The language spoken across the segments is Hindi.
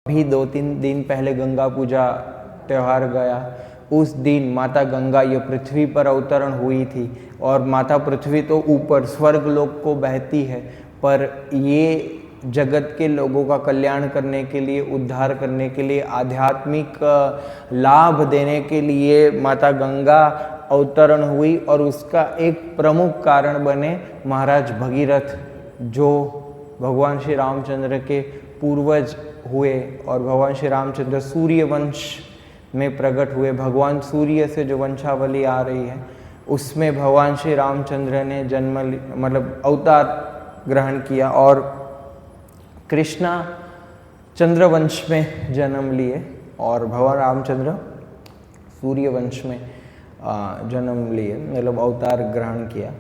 अभी 2-3 दिन पहले गंगा पूजा त्यौहार गया। उस दिन माता गंगा ये पृथ्वी पर अवतरण हुई थी और माता पृथ्वी तो ऊपर स्वर्ग लोक को बहती है, पर ये जगत के लोगों का कल्याण करने के लिए, उद्धार करने के लिए, आध्यात्मिक लाभ देने के लिए माता गंगा अवतरण हुई। और उसका एक प्रमुख कारण बने महाराज भगीरथ, जो भगवान श्री रामचंद्र के पूर्वज हुए और भगवान श्री रामचंद्र सूर्य वंश में प्रकट हुए। भगवान सूर्य से जो वंशावली आ रही है उसमें भगवान श्री रामचंद्र ने मतलब अवतार ग्रहण किया और कृष्णा चंद्रवंश में जन्म लिए और भगवान रामचंद्र सूर्य वंश में जन्म लिए, मतलब अवतार ग्रहण किया।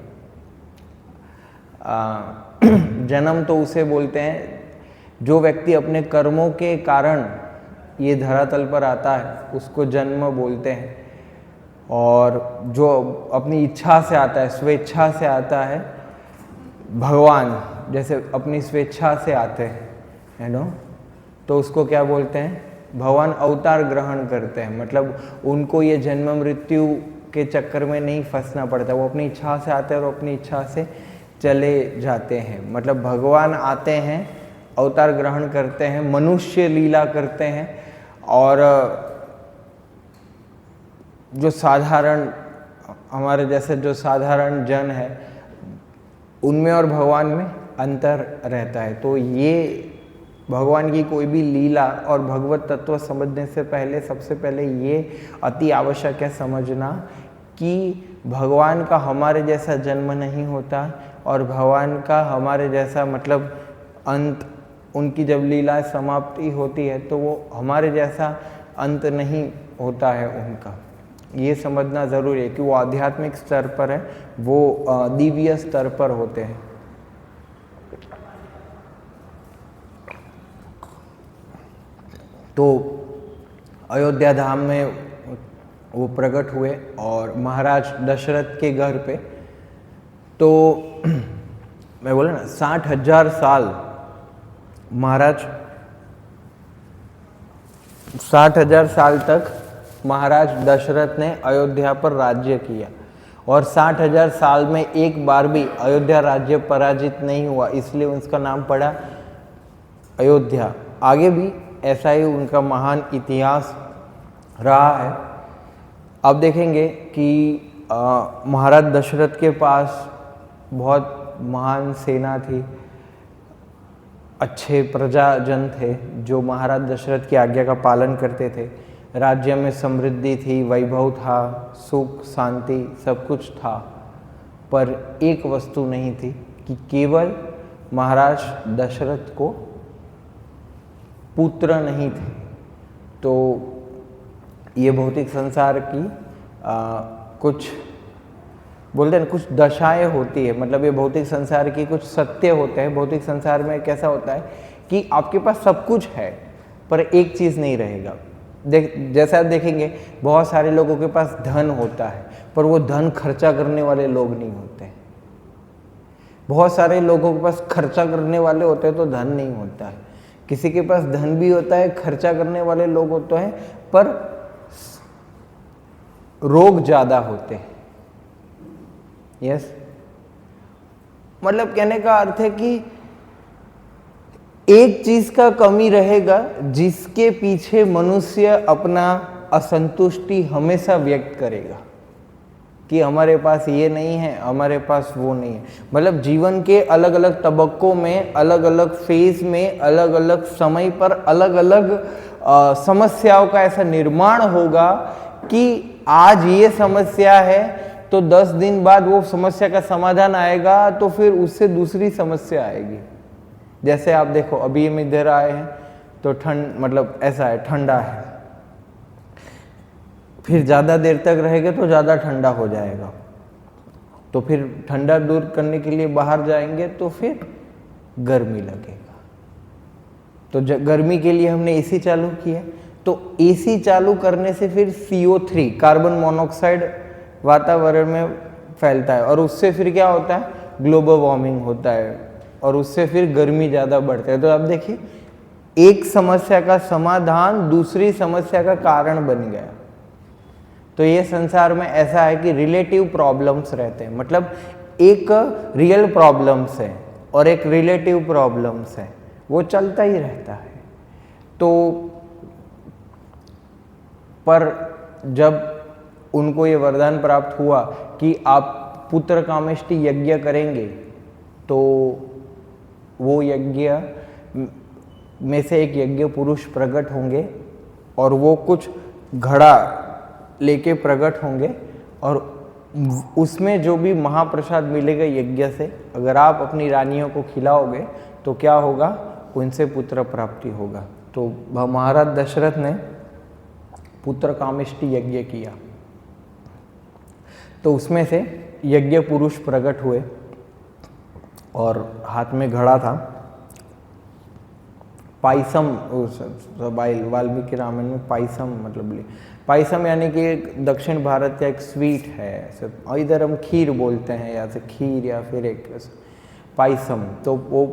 जन्म तो उसे बोलते हैं जो व्यक्ति अपने कर्मों के कारण ये धरातल पर आता है उसको जन्म बोलते हैं, और जो अपनी इच्छा से आता है, स्वेच्छा से आता है, भगवान जैसे अपनी स्वेच्छा से आते हैं तो उसको क्या बोलते हैं? भगवान अवतार ग्रहण करते हैं। मतलब उनको ये जन्म मृत्यु के चक्कर में नहीं फंसना पड़ता, वो अपनी इच्छा से आते हैं और अपनी इच्छा से चले जाते हैं। मतलब भगवान आते हैं, अवतार ग्रहण करते हैं, मनुष्य लीला करते हैं, और जो साधारण हमारे जैसे जो साधारण जन है उनमें और भगवान में अंतर रहता है। तो ये भगवान की कोई भी लीला और भगवत तत्व समझने से पहले सबसे पहले ये अति आवश्यक है समझना कि भगवान का हमारे जैसा जन्म नहीं होता और भगवान का हमारे जैसा मतलब अंत, उनकी जब लीला समाप्ति होती है तो वो हमारे जैसा अंत नहीं होता है उनका। ये समझना ज़रूरी है कि वो आध्यात्मिक स्तर पर है, वो दिव्य स्तर पर होते हैं। तो अयोध्या धाम में वो प्रकट हुए और महाराज दशरथ के घर पे, तो मैं बोला ना 60,000 साल महाराज 60,000 साल तक महाराज दशरथ ने अयोध्या पर राज्य किया और 60,000 साल में एक बार भी अयोध्या राज्य पराजित नहीं हुआ, इसलिए उसका नाम पड़ा अयोध्या। आगे भी ऐसा ही उनका महान इतिहास रहा है। अब देखेंगे कि महाराज दशरथ के पास बहुत महान सेना थी, अच्छे प्रजाजन थे जो महाराज दशरथ की आज्ञा का पालन करते थे। राज्य में समृद्धि थी, वैभव था, सुख शांति सब कुछ था, पर एक वस्तु नहीं थी कि केवल महाराज दशरथ को पुत्र नहीं थे। तो ये भौतिक संसार की कुछ बोलते हैं कुछ दशाएं होती है, मतलब ये भौतिक संसार की कुछ सत्य होते हैं। भौतिक संसार में कैसा होता है कि आपके पास सब कुछ है पर एक चीज़ नहीं रहेगा। जैसा आप देखेंगे बहुत सारे लोगों के पास धन होता है पर वो धन खर्चा करने वाले लोग नहीं होते। बहुत सारे लोगों के पास खर्चा करने वाले होते हैं तो धन नहीं होता है। किसी के पास धन भी होता है, खर्चा करने वाले लोग होते हैं, पर रोग ज़्यादा होते हैं। यस, मतलब कहने का अर्थ है कि एक चीज का कमी रहेगा जिसके पीछे मनुष्य अपना असंतुष्टि हमेशा व्यक्त करेगा कि हमारे पास ये नहीं है, हमारे पास वो नहीं है। मतलब जीवन के अलग अलग तबक्कों में, अलग अलग फेज में, अलग अलग समय पर अलग अलग समस्याओं का ऐसा निर्माण होगा कि आज ये समस्या है तो 10 दिन बाद वो समस्या का समाधान आएगा तो फिर उससे दूसरी समस्या आएगी। जैसे आप देखो अभी हम इधर आए हैं तो ठंड, मतलब ऐसा है ठंडा है, फिर ज़्यादा देर तक रहेगा तो ज़्यादा ठंडा हो जाएगा, तो फिर ठंडा दूर करने के लिए बाहर जाएंगे तो फिर गर्मी लगेगा। तो गर्मी के लिए हमने एसी चालू किया, तो एसी चालू करने से फिर CO3 कार्बन मोनोऑक्साइड वातावरण में फैलता है और उससे फिर क्या होता है, ग्लोबल वार्मिंग होता है और उससे फिर गर्मी ज़्यादा बढ़ता है। तो आप देखिए एक समस्या का समाधान दूसरी समस्या का कारण बन गया। तो ये संसार में ऐसा है कि रिलेटिव प्रॉब्लम्स रहते हैं, मतलब एक रियल प्रॉब्लम्स है और एक रिलेटिव प्रॉब्लम्स है, वो चलता ही रहता है। तो पर जब उनको ये वरदान प्राप्त हुआ कि आप पुत्र कामेष्टि यज्ञ करेंगे, तो वो यज्ञ में से एक यज्ञ पुरुष प्रकट होंगे और वो कुछ घड़ा लेके प्रकट होंगे और उसमें जो भी महाप्रसाद मिलेगा यज्ञ से, अगर आप अपनी रानियों को खिलाओगे तो क्या होगा, उनसे पुत्र प्राप्ति होगा। तो महाराज दशरथ ने पुत्र कामेष्टि यज्ञ किया, तो उसमें से यज्ञ पुरुष प्रकट हुए और हाथ में घड़ा था। पायसम, वाल्मीकि रामायण में पायसम मतलब पायसम यानी कि एक दक्षिण भारत का एक स्वीट है, इधर हम खीर बोलते हैं, या फिर खीर या फिर एक पायसम। तो वो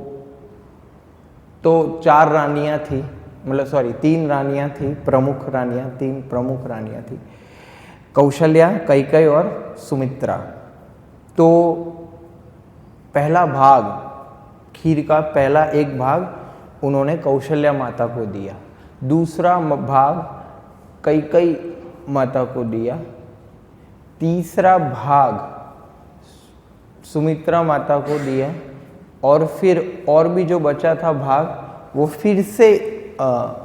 तो 4 रानियाँ थी, मतलब सॉरी 3 रानियाँ थी, प्रमुख रानियाँ, 3 प्रमुख रानियाँ थी, कौशल्या, कैकेयी और सुमित्रा। तो पहला भाग खीर का पहला एक भाग उन्होंने कौशल्या माता को दिया, दूसरा भाग कैकेयी माता को दिया, तीसरा भाग सुमित्रा माता को दिया, और फिर और भी जो बचा था भाग वो फिर से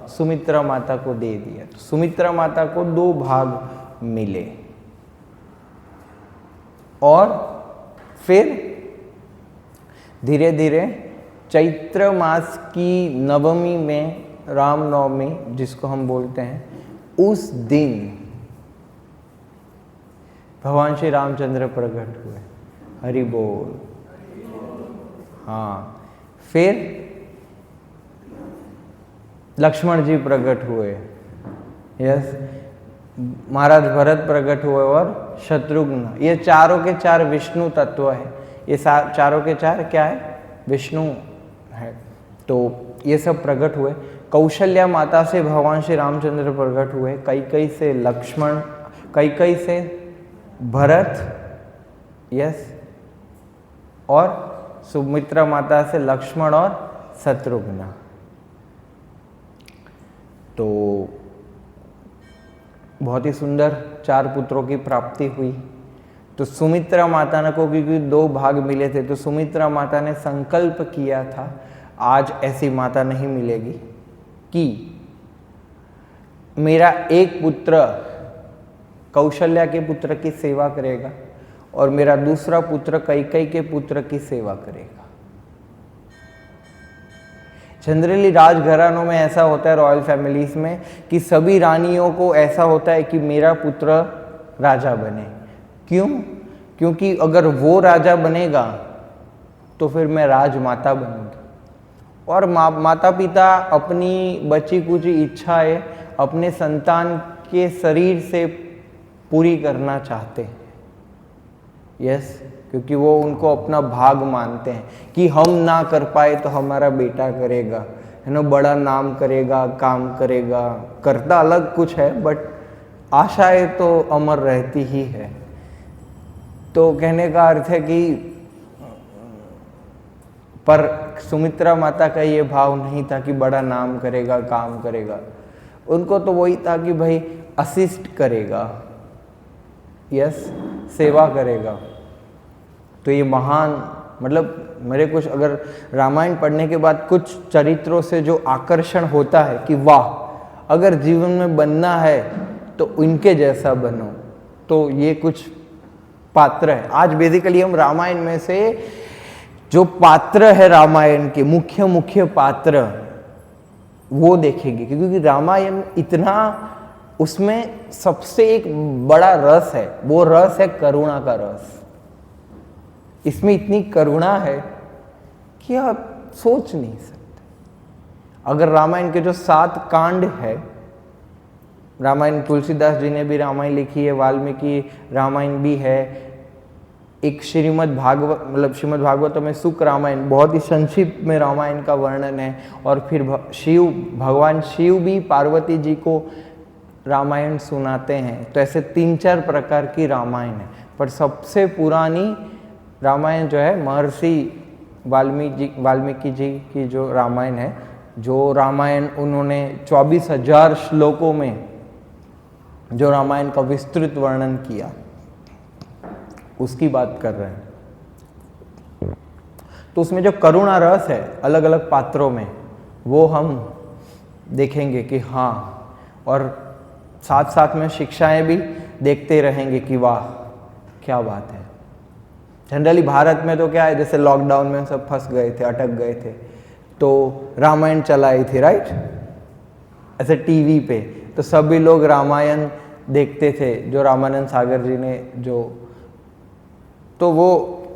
सुमित्रा माता को दे दिया। तो सुमित्रा माता को 2 भाग मिले। और फिर धीरे धीरे चैत्र मास की नवमी में, रामनवमी जिसको हम बोलते हैं, उस दिन भगवान श्री रामचंद्र प्रकट हुए। हरि बोल। हाँ, फिर लक्ष्मण जी प्रकट हुए, यस, महाराज भरत प्रकट हुए और शत्रुघ्न। ये चारों के 4 विष्णु तत्व है, ये चारों के 4 क्या है, विष्णु है। तो ये सब प्रकट हुए। कौशल्या माता से भगवान श्री रामचंद्र प्रकट हुए, कैकेयी से लक्ष्मण, कैकेयी से भरत, यस, और सुमित्रा माता से लक्ष्मण और शत्रुघ्न। तो बहुत ही सुंदर 4 पुत्रों की प्राप्ति हुई। तो सुमित्रा माता ने को क्योंकि 2 भाग मिले थे, तो सुमित्रा माता ने संकल्प किया था, आज ऐसी माता नहीं मिलेगी कि मेरा एक पुत्र कौशल्या के पुत्र की सेवा करेगा और मेरा दूसरा पुत्र कैकेयी के पुत्र की सेवा करेगा। जनरली राजघरानों में ऐसा होता है, रॉयल फैमिलीज में, कि सभी रानियों को ऐसा होता है कि मेरा पुत्र राजा बने। क्यों? क्योंकि अगर वो राजा बनेगा तो फिर मैं राजमाता बनूंगी, और माता पिता अपनी बची कुची इच्छाएं अपने संतान के शरीर से पूरी करना चाहते हैं, यस, क्योंकि वो उनको अपना भाग मानते हैं कि हम ना कर पाए तो हमारा बेटा करेगा, है ना, बड़ा नाम करेगा, काम करेगा, करता अलग कुछ है बट आशाएं तो अमर रहती ही है। तो कहने का अर्थ है कि पर सुमित्रा माता का ये भाव नहीं था कि बड़ा नाम करेगा, काम करेगा, उनको तो वही था कि भाई असिस्ट करेगा, यस, सेवा करेगा। तो ये महान, मतलब मेरे कुछ अगर रामायण पढ़ने के बाद कुछ चरित्रों से जो आकर्षण होता है कि वाह, अगर जीवन में बनना है तो इनके जैसा बनो, तो ये कुछ पात्र है। आज बेसिकली हम रामायण में से जो पात्र है, रामायण के मुख्य पात्र, वो देखेंगे, क्योंकि रामायण इतना, उसमें सबसे एक बड़ा रस है, वो रस है करुणा का रस। इसमें इतनी करुणा है कि आप सोच नहीं सकते। अगर रामायण के जो 7 कांड है, रामायण तुलसीदास जी ने भी रामायण लिखी है, वाल्मीकि रामायण भी है, एक श्रीमद् भागवत मतलब श्रीमद् भागवत में सुख रामायण बहुत ही संक्षिप्त में रामायण का वर्णन है। और फिर भगवान शिव भी पार्वती जी को रामायण सुनाते हैं। तो ऐसे 3-4 प्रकार की रामायण है, पर सबसे पुरानी रामायण जो है महर्षि वाल्मीकि जी की जो रामायण है, जो रामायण उन्होंने 24,000 श्लोकों में जो रामायण का विस्तृत वर्णन किया, उसकी बात कर रहे हैं। तो उसमें जो करुणा रस है अलग अलग पात्रों में, वो हम देखेंगे कि हाँ, और साथ साथ में शिक्षाएं भी देखते रहेंगे कि वाह क्या बात है। जनरली भारत में तो क्या है, जैसे लॉकडाउन में सब फंस गए थे, अटक गए थे, तो रामायण चलाई थी, राइट, ऐसे टीवी पे, तो सभी लोग रामायण देखते थे जो रामानंद सागर जी ने जो, तो वो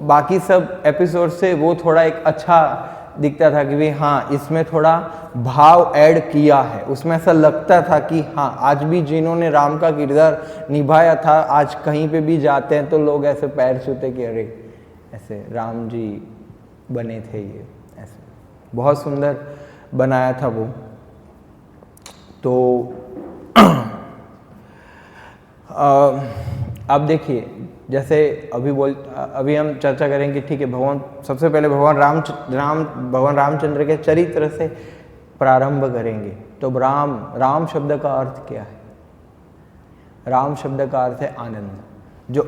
बाकी सब एपिसोड से वो थोड़ा एक अच्छा दिखता था कि भाई हाँ इसमें थोड़ा भाव ऐड किया है। उसमें ऐसा लगता था कि हाँ आज भी जिन्होंने राम का किरदार निभाया था, आज कहीं पे भी जाते हैं तो लोग ऐसे पैर छूते कि अरे ऐसे राम जी बने थे, ये ऐसे बहुत सुंदर बनाया था वो। तो आप देखिए, जैसे अभी हम चर्चा करेंगे, ठीक है, भगवान सबसे पहले भगवान रामचंद्र के चरित्र से प्रारंभ करेंगे। तो राम शब्द का अर्थ क्या है? राम शब्द का अर्थ है आनंद। जो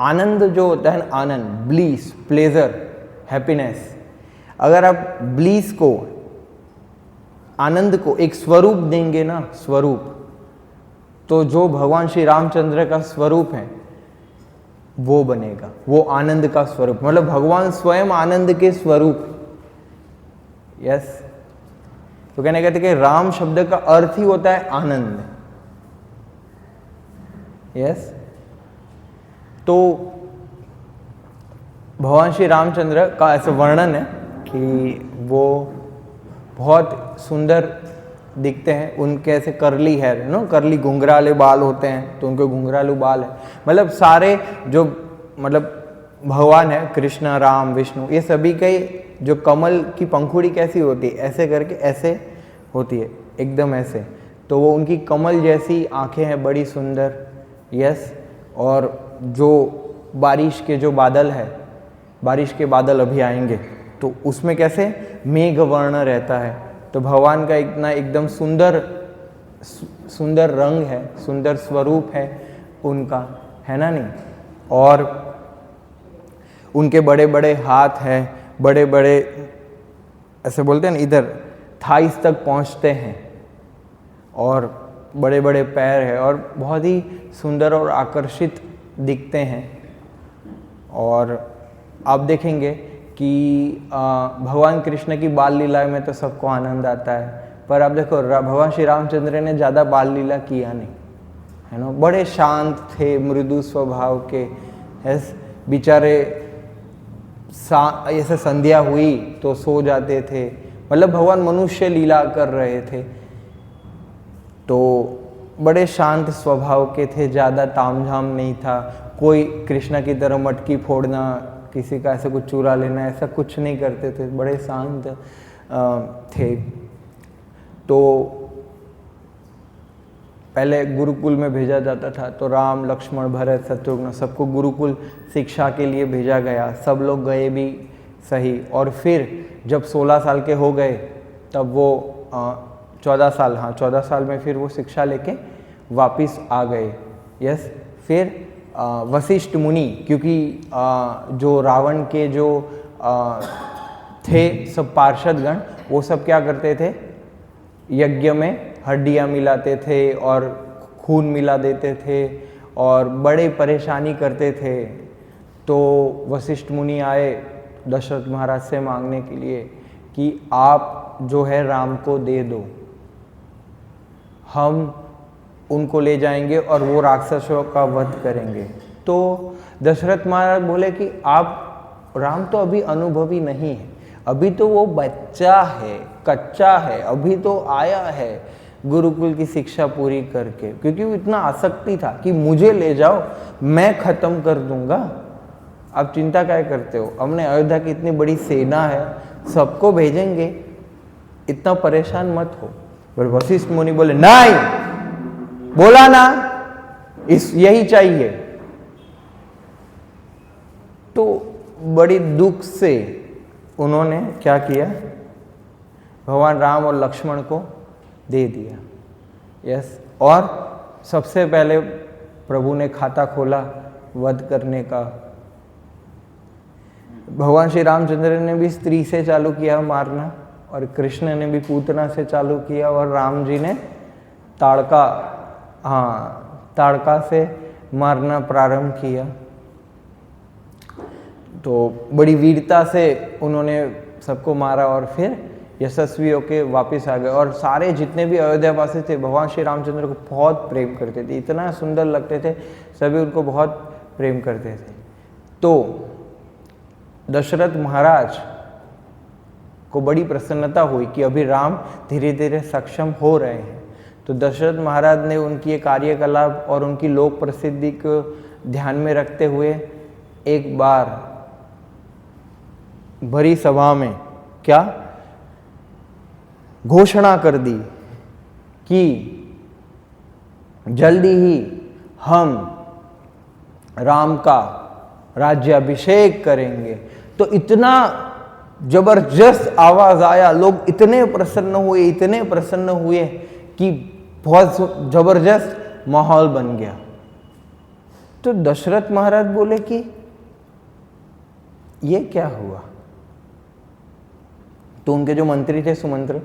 आनंद जो होता है ना, आनंद, ब्लीस, प्लेजर, हैप्पीनेस, अगर आप ब्लीस को, आनंद को एक स्वरूप देंगे ना, स्वरूप, तो जो भगवान श्री रामचंद्र का स्वरूप है वो बनेगा, वो आनंद का स्वरूप, मतलब भगवान स्वयं आनंद के स्वरूप। यस, तो कहने कहते कि राम शब्द का अर्थ ही होता है आनंद। यस, तो भगवान श्री रामचंद्र का ऐसा वर्णन है कि वो बहुत सुंदर दिखते हैं। उनके ऐसे करली हेयर, करली घुंघराले बाल होते हैं, तो उनके घुंघरालू बाल है। मतलब सारे जो मतलब भगवान है, कृष्ण, राम, विष्णु, ये सभी के जो कमल की पंखुड़ी कैसी होती है, ऐसे करके ऐसे होती है, एकदम ऐसे। तो वो उनकी कमल जैसी आंखें हैं, बड़ी सुंदर। यस, और जो बारिश के जो बादल है, बारिश के बादल अभी आएंगे, तो उसमें कैसे मेघ वर्ण रहता है। तो भगवान का इतना एकदम सुंदर रंग है, सुंदर स्वरूप है उनका, है ना नहीं। और उनके बड़े बड़े हाथ हैं, बड़े बड़े ऐसे बोलते हैं ना, इधर थाइस तक पहुंचते हैं, और बड़े बड़े पैर है, और बहुत ही सुंदर और आकर्षित दिखते हैं। और आप देखेंगे कि भगवान कृष्ण की बाल लीला में तो सबको आनंद आता है, पर आप देखो भगवान श्री रामचंद्र ने ज़्यादा बाल लीला किया नहीं, है ना। बड़े शांत थे, मृदु स्वभाव के, बेचारे ऐसे संध्या हुई तो सो जाते थे। मतलब भगवान मनुष्य लीला कर रहे थे, तो बड़े शांत स्वभाव के थे, ज़्यादा तामझाम नहीं था। कोई कृष्ण की तरह मटकी फोड़ना, किसी का ऐसे कुछ चुरा लेना, ऐसा कुछ नहीं करते थे, बड़े शांत थे। तो पहले गुरुकुल में भेजा जाता था, तो राम, लक्ष्मण, भरत, शत्रुघ्न सबको गुरुकुल शिक्षा के लिए भेजा गया। सब लोग गए भी सही, और फिर जब 16 साल के हो गए तब वो 14 साल में फिर वो शिक्षा लेके वापिस आ गए। यस, फिर वशिष्ठ मुनि, क्योंकि जो रावण के जो थे सब पार्षदगण, वो सब क्या करते थे, यज्ञ में हड्डियाँ मिलाते थे और खून मिला देते थे और बड़े परेशानी करते थे। तो वशिष्ठ मुनि आए दशरथ महाराज से मांगने के लिए कि आप जो है राम को दे दो, हम उनको ले जाएंगे और वो राक्षसों का वध करेंगे। तो दशरथ महाराज बोले कि आप, राम तो अभी अनुभवी नहीं है, अभी तो वो बच्चा है, कच्चा है, अभी तो आया है गुरुकुल की शिक्षा पूरी करके, क्योंकि वो इतना आसक्ति था कि मुझे ले जाओ, मैं खत्म कर दूंगा, आप चिंता क्या करते हो, हमने अयोध्या की इतनी बड़ी सेना है, सबको भेजेंगे, इतना परेशान मत हो। पर वशिष्ठ मुनि बोले नहीं, बोला ना यही चाहिए। तो बड़ी दुख से उन्होंने क्या किया, भगवान राम और लक्ष्मण को दे दिया। यस, और सबसे पहले प्रभु ने खाता खोला वध करने का। भगवान श्री रामचंद्र ने भी स्त्री से चालू किया मारना, और कृष्ण ने भी पूतना से चालू किया, और राम जी ने ताड़का से मारना प्रारंभ किया। तो बड़ी वीरता से उन्होंने सबको मारा और फिर यशस्वी होके वापस आ गए। और सारे जितने भी अयोध्यावासी थे भगवान श्री रामचंद्र को बहुत प्रेम करते थे, इतना सुंदर लगते थे, सभी उनको बहुत प्रेम करते थे। तो दशरथ महाराज को बड़ी प्रसन्नता हुई कि अभी राम धीरे धीरे सक्षम हो रहे हैं। तो दशरथ महाराज ने उनकी ये कार्यकलाप और उनकी लोक प्रसिद्धि को ध्यान में रखते हुए एक बार भरी सभा में क्या घोषणा कर दी कि जल्दी ही हम राम का राज्याभिषेक करेंगे। तो इतना जबरदस्त आवाज आया, लोग इतने प्रसन्न हुए कि बहुत जबरदस्त माहौल बन गया। तो दशरथ महाराज बोले कि ये क्या हुआ। तो उनके जो मंत्री थे सुमंत्र,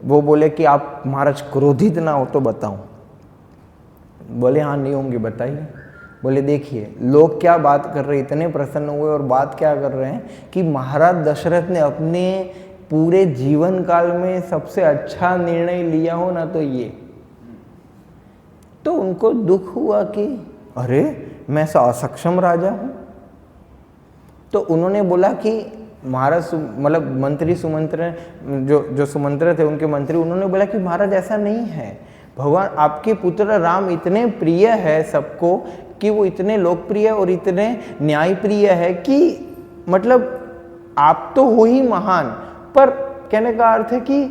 वो बोले कि आप महाराज क्रोधित ना हो तो बताऊं। बोले हाँ नहीं होंगे, बताइए। बोले देखिए लोग क्या बात कर रहे, इतने प्रसन्न हुए और बात क्या कर रहे हैं कि महाराज दशरथ ने अपने पूरे जीवन काल में सबसे अच्छा निर्णय लिया हो ना तो ये। तो उनको दुख हुआ कि अरे मैं असक्षम राजा हूं। तो उन्होंने बोला कि महाराज मतलब मंत्री सुमंत्र, जो सुमंत्र थे उनके मंत्री, उन्होंने बोला कि महाराज ऐसा नहीं है, भगवान आपके पुत्र राम इतने प्रिय है सबको कि वो इतने लोकप्रिय और इतने न्यायप्रिय है कि मतलब आप तो हो ही महान। पर कहने का अर्थ है कि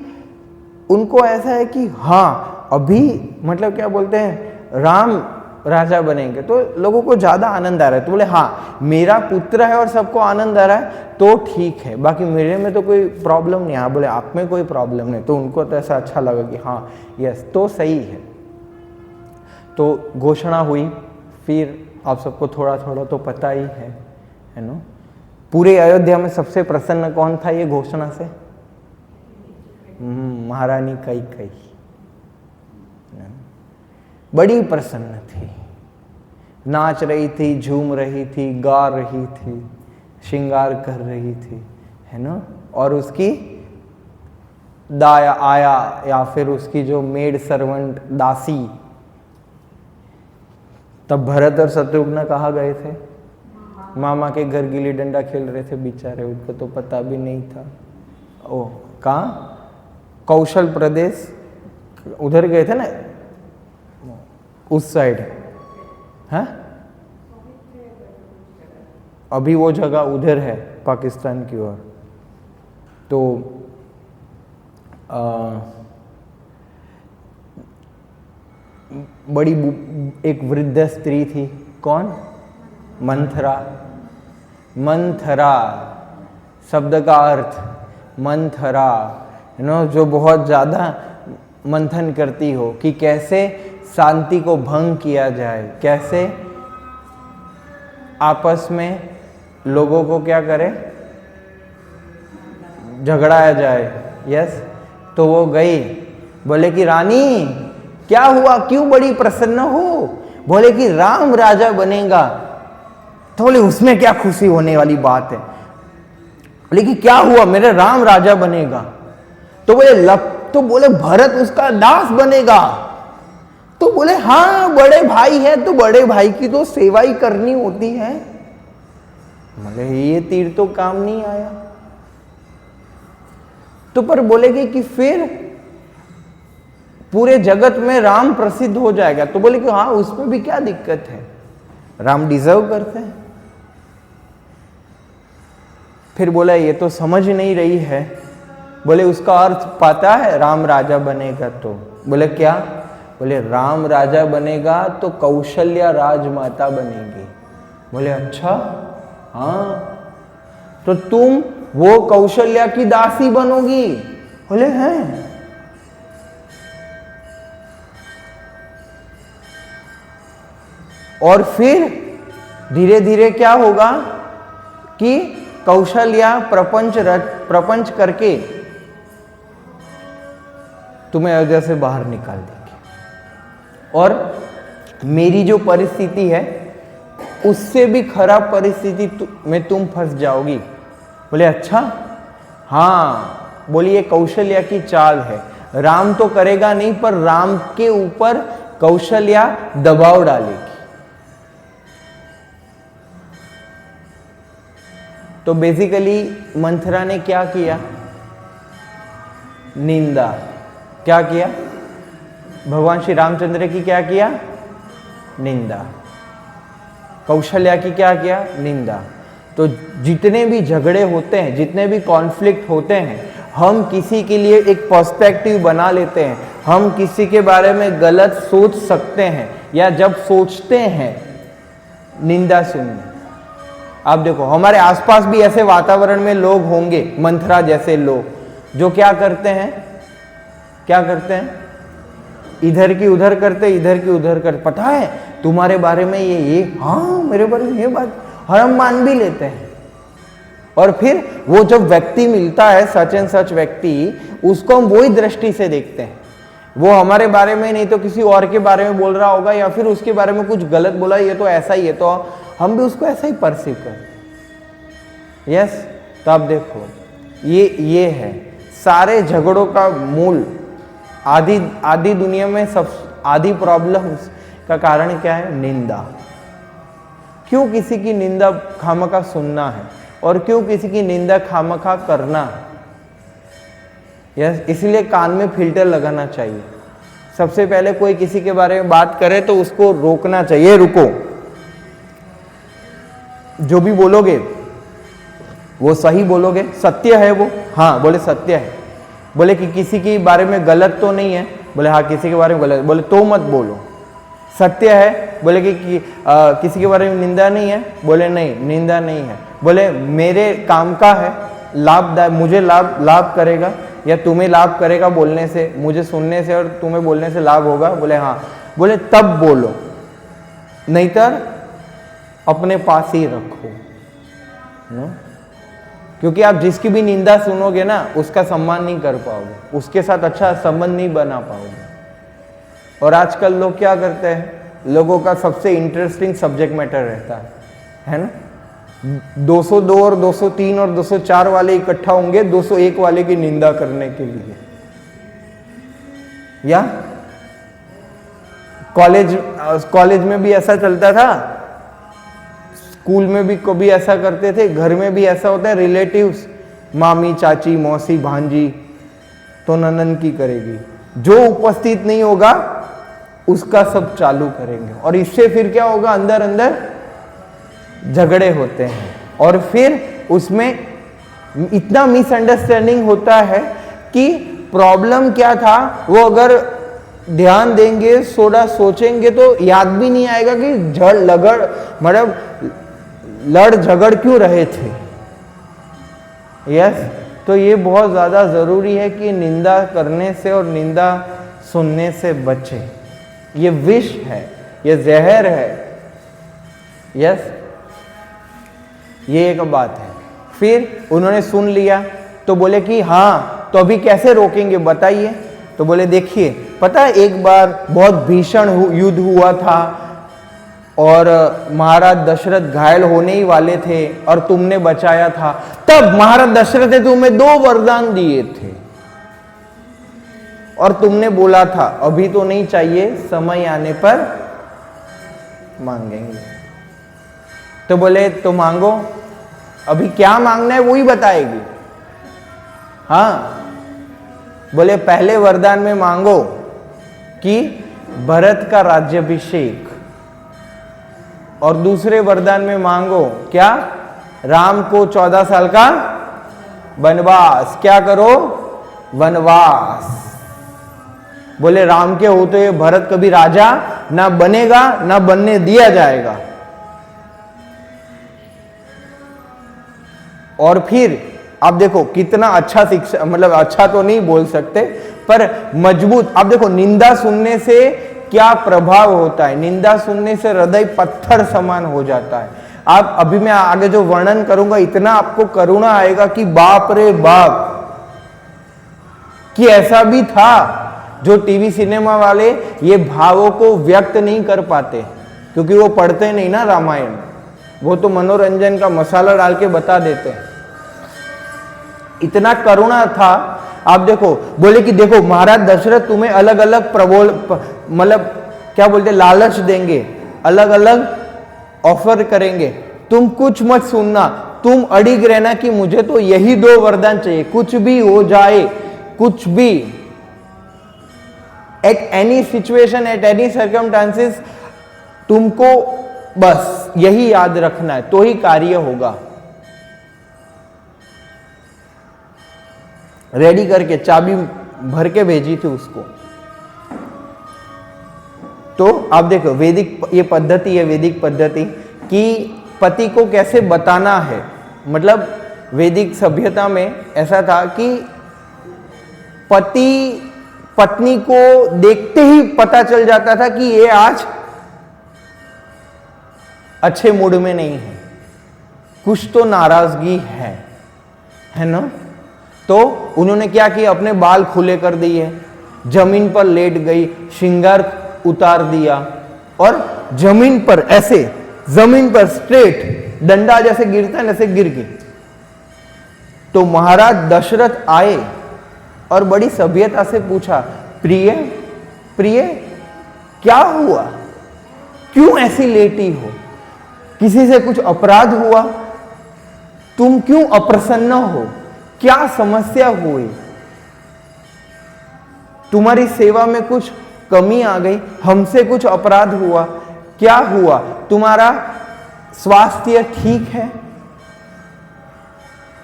उनको ऐसा है कि हाँ अभी मतलब क्या बोलते हैं राम राजा बनेंगे तो लोगों को ज्यादा आनंद आ रहा है। तो बोले हाँ मेरा पुत्र है और सबको आनंद आ रहा है तो ठीक है, बाकी मेरे में तो कोई प्रॉब्लम नहीं है। बोले आप में कोई प्रॉब्लम नहीं। तो उनको तो ऐसा अच्छा लगा कि हाँ यस तो सही है। तो घोषणा हुई, फिर आप सबको थोड़ा थोड़ा तो पता ही है ना। पूरे अयोध्या में सबसे प्रसन्न कौन था ये घोषणा से? महारानी कैकेयी बड़ी प्रसन्न थी, नाच रही थी, झूम रही थी, गा रही थी, श्रृंगार कर रही थी, है ना। और उसकी दाया आया या फिर उसकी जो मेड सर्वेंट दासी, तब भरत और शत्रुघ्न कहाँ गए थे? मामा के घर गिल्ली डंडा खेल रहे थे बेचारे, उनको तो पता भी नहीं था। ओ कहाँ? कौशल प्रदेश उधर गए थे ना, उस साइड है। अभी वो जगह उधर है पाकिस्तान की ओर। तो बड़ी एक वृद्ध स्त्री थी, कौन? मंथरा। मंथरा शब्द का अर्थ मंथरा, जो बहुत ज़्यादा मंथन करती हो कि कैसे शांति को भंग किया जाए, कैसे आपस में लोगों को क्या करे, झगड़ाया जाए। यस। तो वो गई, बोले कि रानी क्या हुआ, क्यों बड़ी प्रसन्न हो? बोले कि राम राजा बनेगा। तो बोले उसमें क्या खुशी होने वाली बात है? बोले कि क्या हुआ, मेरे राम राजा बनेगा। तो बोले भरत उसका दास बनेगा। तो बोले हाँ बड़े भाई है तो बड़े भाई की तो सेवा ही करनी होती है। बोले ये तीर तो काम नहीं आया। तो पर बोलेगे कि फिर पूरे जगत में राम प्रसिद्ध हो जाएगा। तो बोले कि हाँ उसमें भी क्या दिक्कत है, राम डिजर्व करते हैं। फिर बोला ये तो समझ नहीं रही है। बोले उसका अर्थ पता है, राम राजा बनेगा तो? बोले क्या? बोले राम राजा बनेगा तो कौशल्या राजमाता बनेगी। बोले अच्छा, हाँ, तो तुम वो कौशल्या की दासी बनोगी? बोले हैं। और फिर धीरे धीरे क्या होगा कि कौशल्या प्रपंच करके तुम्हें अयोध्या से बाहर निकाल देगी और मेरी जो परिस्थिति है उससे भी खराब परिस्थिति में तुम फंस जाओगी। बोले अच्छा, हाँ। बोलिए कौशल्या की चाल है, राम तो करेगा नहीं पर राम के ऊपर कौशल्या दबाव डालेगी। तो बेसिकली मंथरा ने क्या किया? निंदा। क्या किया? भगवान श्री रामचंद्र की क्या किया? निंदा। कौशल्या की क्या किया? निंदा। तो जितने भी झगड़े होते हैं, जितने भी कॉन्फ्लिक्ट होते हैं, हम किसी के लिए एक पर्सपेक्टिव बना लेते हैं, हम किसी के बारे में गलत सोच सकते हैं, या जब सोचते हैं निंदा सुनने। आप देखो हमारे आसपास भी ऐसे वातावरण में लोग होंगे, मंथरा जैसे लोग, जो क्या करते हैं? क्या करते हैं? इधर की उधर करते, इधर की उधर करते। पता है तुम्हारे बारे में ये, हाँ मेरे बारे में ये बात, हम मान भी लेते हैं। और फिर वो जब व्यक्ति मिलता है, सच एंड सच व्यक्ति, उसको हम वही दृष्टि से देखते हैं। वो हमारे बारे में नहीं तो किसी और के बारे में बोल रहा होगा, या फिर उसके बारे में कुछ गलत बोला, ये तो ऐसा ही है, तो हम भी उसको ऐसा ही परसीव करते। यस, तो आप देखो ये है सारे झगड़ों का मूल। आदि दुनिया में सब आदि प्रॉब्लम्स का कारण क्या है? निंदा। क्यों किसी की निंदा खामखा सुनना है, और क्यों किसी की निंदा खामखा करना है? यस, इसलिए कान में फिल्टर लगाना चाहिए। सबसे पहले कोई किसी के बारे में बात करे तो उसको रोकना चाहिए, रुको, जो भी बोलोगे वो सही बोलोगे, सत्य है वो? हाँ, बोले सत्य है। बोले कि किसी के बारे में गलत तो नहीं है? बोले हाँ, किसी के बारे में गलत। बोले तो मत बोलो। सत्य है? बोले कि किसी के बारे में निंदा नहीं है? बोले नहीं, निंदा नहीं है। बोले मेरे काम का है, लाभदायक, मुझे लाभ करेगा या तुम्हें लाभ करेगा बोलने से, मुझे सुनने से और तुम्हें बोलने से लाभ होगा? बोले हाँ। बोले तब बोलो, नहींतर अपने पास ही रखो। क्योंकि आप जिसकी भी निंदा सुनोगे ना, उसका सम्मान नहीं कर पाओगे, उसके साथ अच्छा संबंध नहीं बना पाओगे। और आजकल लोग क्या करते हैं? लोगों का सबसे इंटरेस्टिंग सब्जेक्ट मैटर रहता है ना? 202 और 203 और 204 वाले इकट्ठा होंगे 201 वाले की निंदा करने के लिए। या कॉलेज में भी ऐसा चलता था, स्कूल में भी कभी ऐसा करते थे, घर में भी ऐसा होता है। रिलेटिव्स, मामी, चाची, मौसी, भांजी तो ननन की करेगी, जो उपस्थित नहीं होगा उसका सब चालू करेंगे। और इससे फिर क्या होगा? अंदर अंदर झगड़े होते हैं, और फिर उसमें इतना मिसअंडरस्टैंडिंग होता है कि प्रॉब्लम क्या था वो अगर ध्यान देंगे, थोड़ा सोचेंगे तो याद भी नहीं आएगा कि मतलब लड़ झगड़ क्यों रहे थे। यस, तो ये बहुत ज़्यादा ज़रूरी है कि निंदा करने से और निंदा सुनने से बचे। ये विष है, ये जहर है। यस, ये एक बात है। फिर उन्होंने सुन लिया तो बोले कि हाँ, तो अभी कैसे रोकेंगे बताइए? तो बोले देखिए, पता है एक बार बहुत भीषण युद्ध हुआ था और महाराज दशरथ घायल होने ही वाले थे और तुमने बचाया था। तब महाराज दशरथ ने तुम्हें 2 वरदान दिए थे और तुमने बोला था अभी तो नहीं चाहिए, समय आने पर मांगेंगे। तो बोले तो मांगो, अभी क्या मांगना है वो ही बताएगी। हाँ, बोले पहले वरदान में मांगो कि भरत का राज्याभिषेक, और दूसरे वरदान में मांगो क्या? राम को 14 साल का वनवास। क्या करो? वनवास। बोले राम के होते हुए भरत कभी राजा ना बनेगा, ना बनने दिया जाएगा। और फिर आप देखो कितना अच्छा शिक्षा, मतलब अच्छा तो नहीं बोल सकते पर मजबूत। आप देखो निंदा सुनने से क्या प्रभाव होता है। निंदा सुनने से हृदय पत्थर समान हो जाता है। आप अभी मैं आगे जो वर्णन करूंगा इतना आपको करुणा आएगा कि बाप रे बाप, कि ऐसा भी था। जो टीवी सिनेमा वाले ये भावों को व्यक्त नहीं कर पाते क्योंकि वो पढ़ते नहीं ना रामायण, वो तो मनोरंजन का मसाला डाल के बता देते हैं। इतना करुणा था। आप देखो, बोले कि देखो महाराज दशरथ तुम्हें अलग अलग प्रबोल, मतलब क्या बोलते, लालच देंगे, अलग अलग ऑफर करेंगे, तुम कुछ मत सुनना, तुम अड़िग रहना कि मुझे तो यही 2 वरदान चाहिए, कुछ भी हो जाए, कुछ भी, at any situation, at any circumstances, तुमको बस यही याद रखना है तो ही कार्य होगा। रेडी करके चाबी भर के भेजी थी उसको। तो आप देखो वैदिक ये पद्धति है, वैदिक पद्धति कि पति को कैसे बताना है। मतलब वैदिक सभ्यता में ऐसा था कि पति पत्नी को देखते ही पता चल जाता था कि ये आज अच्छे मूड में नहीं है, कुछ तो नाराजगी है ना। तो उन्होंने क्या किया, अपने बाल खुले कर दिए, जमीन पर लेट गई, श्रृंगार उतार दिया और जमीन पर ऐसे, जमीन पर स्ट्रेट डंडा जैसे गिरता है ऐसे गिर गई। तो महाराज दशरथ आए और बड़ी सभ्यता से पूछा, प्रिय प्रिय क्या हुआ, क्यों ऐसी लेटी हो, किसी से कुछ अपराध हुआ, तुम क्यों अप्रसन्न हो, क्या समस्या हुई, तुम्हारी सेवा में कुछ कमी आ गई, हमसे कुछ अपराध हुआ, क्या हुआ, तुम्हारा स्वास्थ्य ठीक है,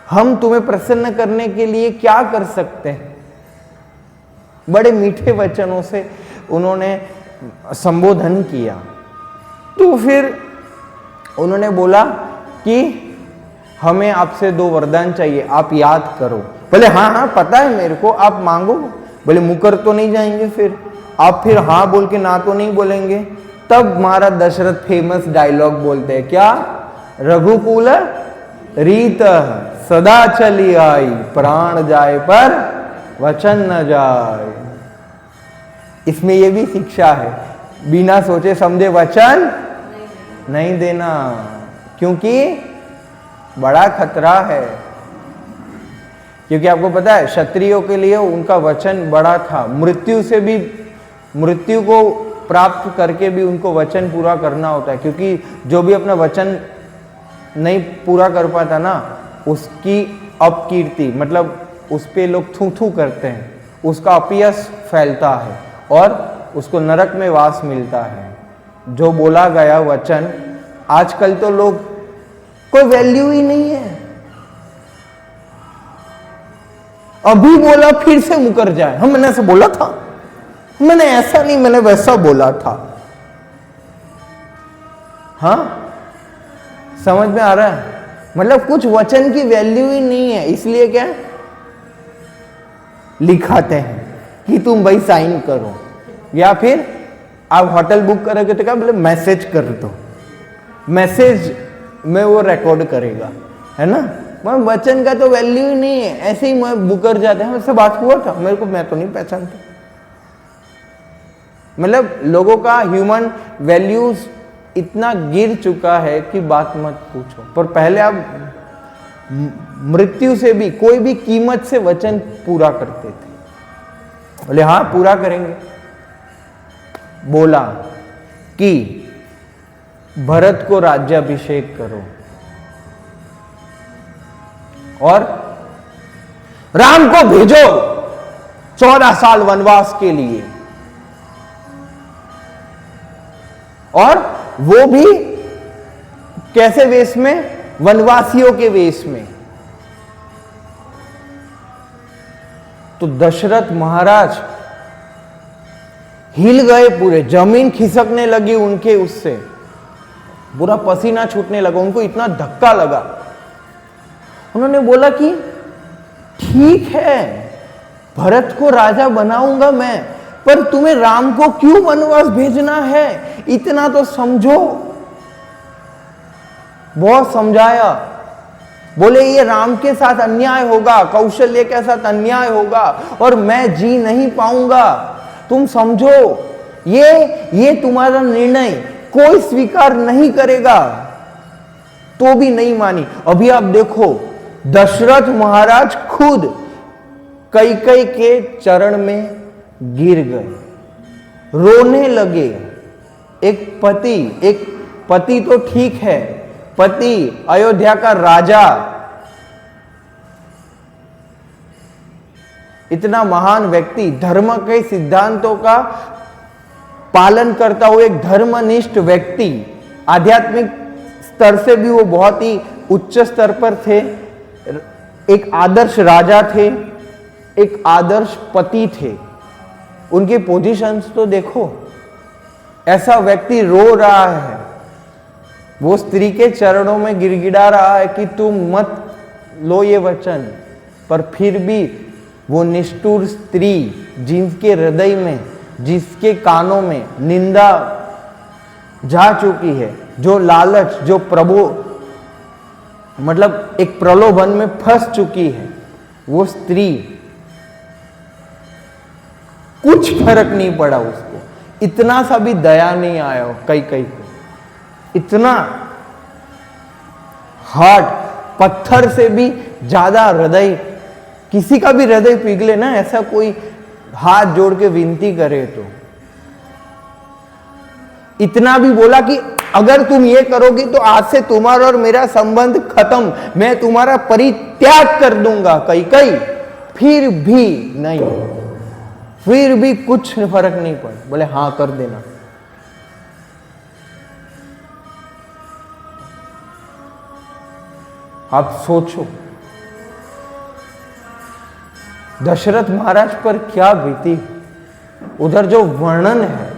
हम तुम्हें प्रसन्न करने के लिए क्या कर सकते हैं। बड़े मीठे वचनों से उन्होंने संबोधन किया। तो फिर उन्होंने बोला कि हमें आपसे 2 वरदान चाहिए, आप याद करो। बोले हाँ पता है मेरे को, आप मांगो। बोले मुकर तो नहीं जाएंगे फिर आप, फिर हाँ बोल के ना तो नहीं बोलेंगे। तब महाराज दशरथ फेमस डायलॉग बोलते हैं, क्या, रघुकुल रीत सदा चली आई, प्राण जाए पर वचन न जाए। इसमें यह भी शिक्षा है, बिना सोचे समझे वचन नहीं देना, क्योंकि बड़ा खतरा है। क्योंकि आपको पता है क्षत्रियों के लिए उनका वचन बड़ा था, मृत्यु से भी, मृत्यु को प्राप्त करके भी उनको वचन पूरा करना होता है। क्योंकि जो भी अपना वचन नहीं पूरा कर पाता ना, उसकी अपकीर्ति, मतलब उस पे लोग थू थू करते हैं, उसका अपयश फैलता है और उसको नरक में वास मिलता है। जो बोला गया वचन, आजकल तो लोग कोई वैल्यू ही नहीं है, अभी बोला फिर से मुकर जाए, हम मैंने ऐसा बोला था, मैंने ऐसा नहीं, मैंने वैसा बोला था। हाँ समझ में आ रहा है, मतलब कुछ वचन की वैल्यू ही नहीं है, इसलिए क्या लिखाते हैं कि तुम भाई साइन करो, या फिर आप होटल बुक करोगे तो क्या बोले मैसेज कर दो, मैसेज में वो रिकॉर्ड करेगा, है ना। मगर वचन का तो वैल्यू ही नहीं है, ऐसे ही मुकर जाते हैं। मुझसे बात हुआ था, मेरे को, मैं तो नहीं पहचानता। मतलब लोगों का ह्यूमन वैल्यूज इतना गिर चुका है कि बात मत पूछो। पर पहले आप मृत्यु से भी, कोई भी कीमत से वचन पूरा करते थे। बोले हाँ पूरा करेंगे। बोला कि भरत को राज्याभिषेक करो और राम को भेजो 14 साल वनवास के लिए, और वो भी कैसे वेश में, वनवासियों के वेश में। तो दशरथ महाराज हिल गए, पूरे जमीन खिसकने लगी उनके, उससे पूरा पसीना छूटने लगा, उनको इतना धक्का लगा। उन्होंने बोला कि ठीक है, भरत को राजा बनाऊंगा मैं, पर तुम्हें राम को क्यों वनवास भेजना है, इतना तो समझो। बहुत समझाया, बोले ये राम के साथ अन्याय होगा, कौशल्य के साथ अन्याय होगा और मैं जी नहीं पाऊंगा, तुम समझो, ये तुम्हारा निर्णय कोई स्वीकार नहीं करेगा। तो भी नहीं मानी। अभी आप देखो, दशरथ महाराज खुद कैकेयी के चरण में गिर गए, रोने लगे। एक पति तो ठीक है, पति अयोध्या का राजा, इतना महान व्यक्ति, धर्म के सिद्धांतों का पालन करता हुआ एक धर्मनिष्ठ व्यक्ति, आध्यात्मिक स्तर से भी वो बहुत ही उच्च स्तर पर थे, एक आदर्श राजा थे, एक आदर्श पति थे। उनकी पोजीशंस तो देखो, ऐसा व्यक्ति रो रहा है, वो स्त्री के चरणों में गिड़गिड़ा रहा है कि तुम मत लो ये वचन, पर फिर भी वो निष्ठुर स्त्री, जिसके हृदय में, जिसके कानों में निंदा जा चुकी है, जो लालच, जो प्रभु मतलब एक प्रलोभन में फंस चुकी है, वो स्त्री, कुछ फर्क नहीं पड़ा उसको, इतना सा भी दया नहीं आया कैकेयी को, इतना हार्ट, पत्थर से भी ज्यादा हृदय, किसी का भी हृदय पिघले ना, ऐसा कोई हाथ जोड़ के विनती करे तो। इतना भी बोला कि अगर तुम ये करोगी तो आज से तुम्हारा और मेरा संबंध खत्म, मैं तुम्हारा परित्याग कर दूंगा कैकेयी। फिर भी नहीं, फिर भी कुछ फर्क नहीं पड़ा, बोले हाँ कर देना। आप सोचो दशरथ महाराज पर क्या बीती। उधर जो वर्णन है,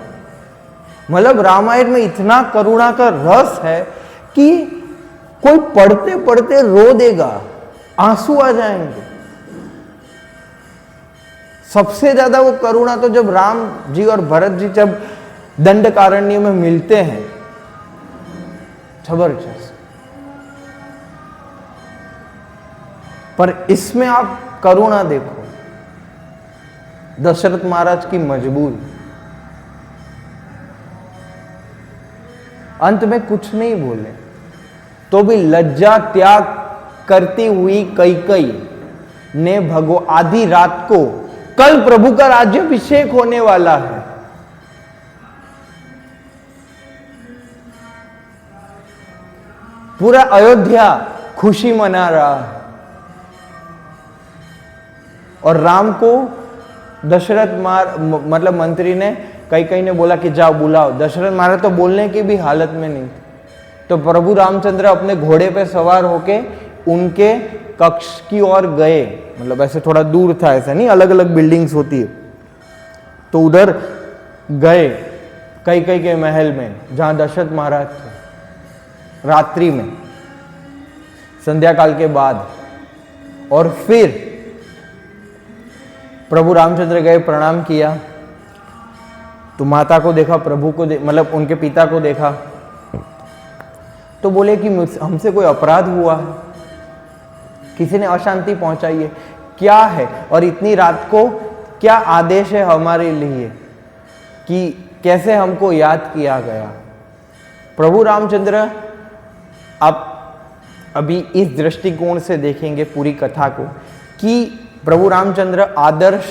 मतलब रामायण में इतना करुणा का रस है कि कोई पढ़ते पढ़ते रो देगा, आंसू आ जाएंगे। सबसे ज्यादा वो करुणा तो जब राम जी और भरत जी जब दंडकारण्य में मिलते हैं, जबरदस्त। पर इसमें आप करुणा देखो, दशरथ महाराज की मजबूरी। अंत में कुछ नहीं बोले तो भी लज्जा त्याग करती हुई कैकेयी ने आधी रात को, कल प्रभु का राज्याभिषेक होने वाला है, पूरा अयोध्या खुशी मना रहा है, और राम को दशरथ मतलब मंत्री ने, कैकेयी ने बोला कि जाओ बुलाओ। दशरथ महाराज तो बोलने की भी हालत में नहीं थे। तो प्रभु रामचंद्र अपने घोड़े पे सवार होके उनके कक्ष की ओर गए, मतलब ऐसे थोड़ा दूर था, ऐसा नहीं, अलग अलग बिल्डिंग्स होती है, तो उधर गए कैकेयी के महल में जहां दशरथ महाराज थे, रात्रि में, संध्या काल के बाद। और फिर प्रभु रामचंद्र गए, प्रणाम किया, तो माता को देखा, प्रभु को मतलब उनके पिता को देखा, तो बोले कि हमसे कोई अपराध हुआ है, किसी ने अशांति पहुंचाई है, क्या है, और इतनी रात को क्या आदेश है हमारे लिए कि कैसे हमको याद किया गया। प्रभु रामचंद्र, आप अभी इस दृष्टिकोण से देखेंगे पूरी कथा को कि प्रभु रामचंद्र आदर्श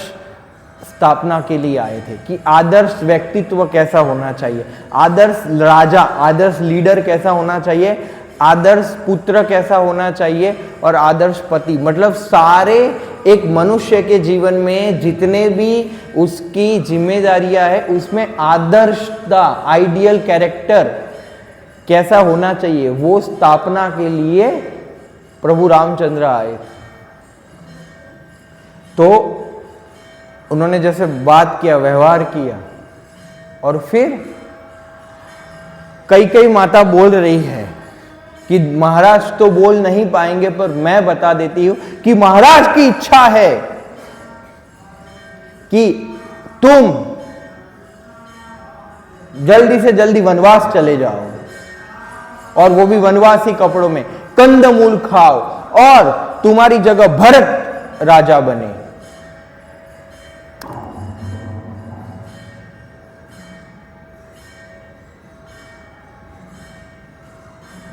स्थापना के लिए आए थे कि आदर्श व्यक्तित्व कैसा होना चाहिए, आदर्श राजा, आदर्श लीडर कैसा होना चाहिए, आदर्श पुत्र कैसा होना चाहिए और आदर्श पति। मतलब सारे एक मनुष्य के जीवन में जितने भी उसकी जिम्मेदारियां है, उसमें आदर्शता, आइडियल कैरेक्टर कैसा होना चाहिए, वो स्थापना के लिए प्रभु रामचंद्र आए। तो उन्होंने जैसे बात किया, व्यवहार किया, और फिर कई माता बोल रही है कि महाराज तो बोल नहीं पाएंगे, पर मैं बता देती हूं कि महाराज की इच्छा है कि तुम जल्दी से जल्दी वनवास चले जाओ, और वो भी वनवासी कपड़ों में, कंदमूल खाओ, और तुम्हारी जगह भरत राजा बने।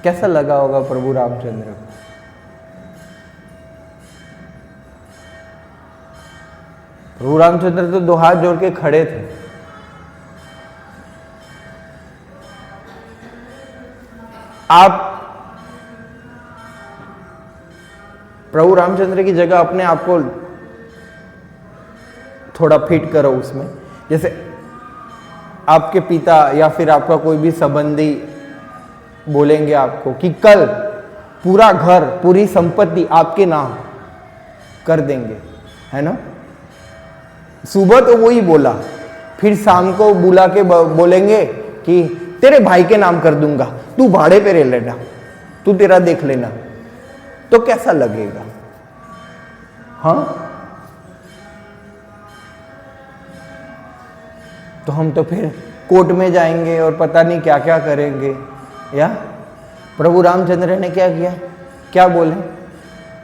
कैसा लगा होगा प्रभु रामचंद्र को? प्रभु रामचंद्र तो 2 हाथ जोड़ के खड़े थे। आप प्रभु रामचंद्र की जगह अपने आप को थोड़ा फिट करो उसमें। जैसे आपके पिता या फिर आपका कोई भी संबंधी बोलेंगे आपको कि कल पूरा घर, पूरी संपत्ति आपके नाम कर देंगे, है ना। सुबह तो वही बोला, फिर शाम को बुला के बोलेंगे कि तेरे भाई के नाम कर दूंगा, तू भाड़े पे रह लेना, तू तेरा देख लेना, तो कैसा लगेगा? हाँ, तो हम तो फिर कोर्ट में जाएंगे और पता नहीं क्या क्या करेंगे। या प्रभु रामचंद्र ने क्या किया, क्या बोले?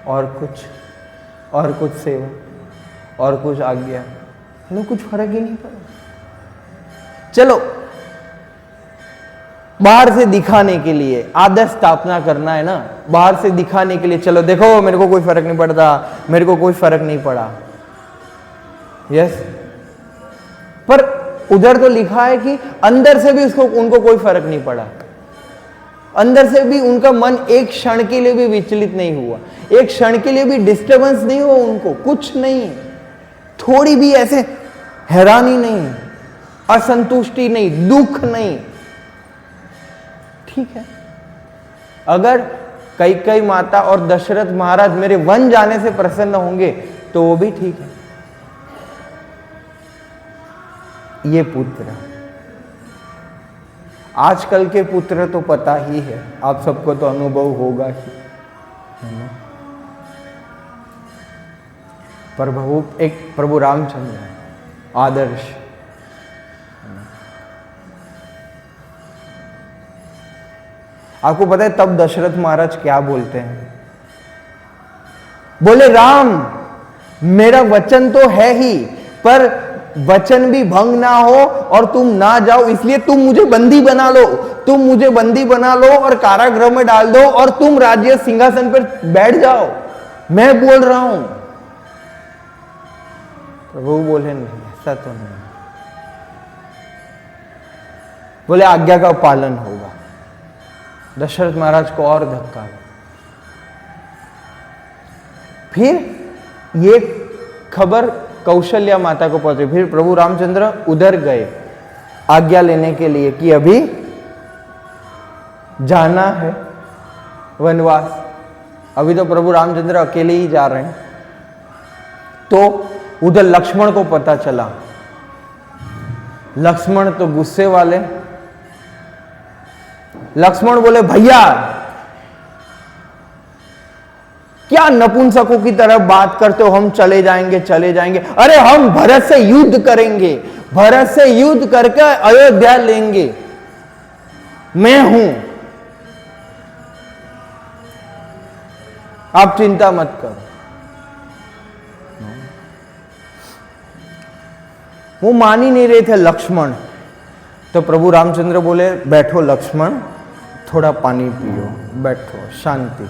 और कुछ सेवा, और कुछ आज्ञा, लो कुछ फर्क ही नहीं पड़ा। चलो बाहर से दिखाने के लिए आदर्श स्थापना करना है ना, बाहर से दिखाने के लिए, चलो देखो मेरे को कोई फर्क नहीं पड़ता, मेरे को कोई फर्क नहीं पड़ा। यस, पर उधर तो लिखा है कि अंदर से भी उनको कोई फर्क नहीं पड़ा। अंदर से भी उनका मन एक क्षण के लिए भी विचलित नहीं हुआ, एक क्षण के लिए भी डिस्टर्बेंस नहीं हुआ, उनको कुछ नहीं, थोड़ी भी ऐसे हैरानी नहीं, असंतुष्टि नहीं, दुख नहीं। ठीक है, अगर कैकेयी माता और दशरथ महाराज मेरे वन जाने से प्रसन्न होंगे तो वो भी ठीक है। ये पुत्र, आजकल के पुत्र तो पता ही है, आप सबको तो अनुभव होगा ही, है ना। पर प्रभु रामचंद्र आदर्श, आपको पता है तब दशरथ महाराज क्या बोलते हैं? बोले राम, मेरा वचन तो है ही, पर वचन भी भंग ना हो और तुम ना जाओ, इसलिए तुम मुझे बंदी बना लो, तुम मुझे बंदी बना लो और कारागृह में डाल दो और तुम राज्य सिंहासन पर बैठ जाओ, मैं बोल रहा हूं। प्रभु बोले नहीं, ऐसा तो नहीं। बोले आज्ञा का पालन होगा। दशरथ महाराज को और धक्का। फिर ये खबर कौशल्या माता को पहुंचे। फिर प्रभु रामचंद्र उधर गए आज्ञा लेने के लिए कि अभी जाना है वनवास। अभी तो प्रभु रामचंद्र अकेले ही जा रहे हैं। तो उधर लक्ष्मण को पता चला। लक्ष्मण तो गुस्से वाले। लक्ष्मण बोले भैया क्या नपुंसकों की तरह बात करते हो, हम चले जाएंगे चले जाएंगे। अरे हम भरत से युद्ध करेंगे, भरत से युद्ध करके अयोध्या लेंगे, मैं हूं, आप चिंता मत करो। वो मान ही नहीं रहे थे लक्ष्मण। तो प्रभु रामचंद्र बोले बैठो लक्ष्मण, थोड़ा पानी पियो, बैठो, शांति,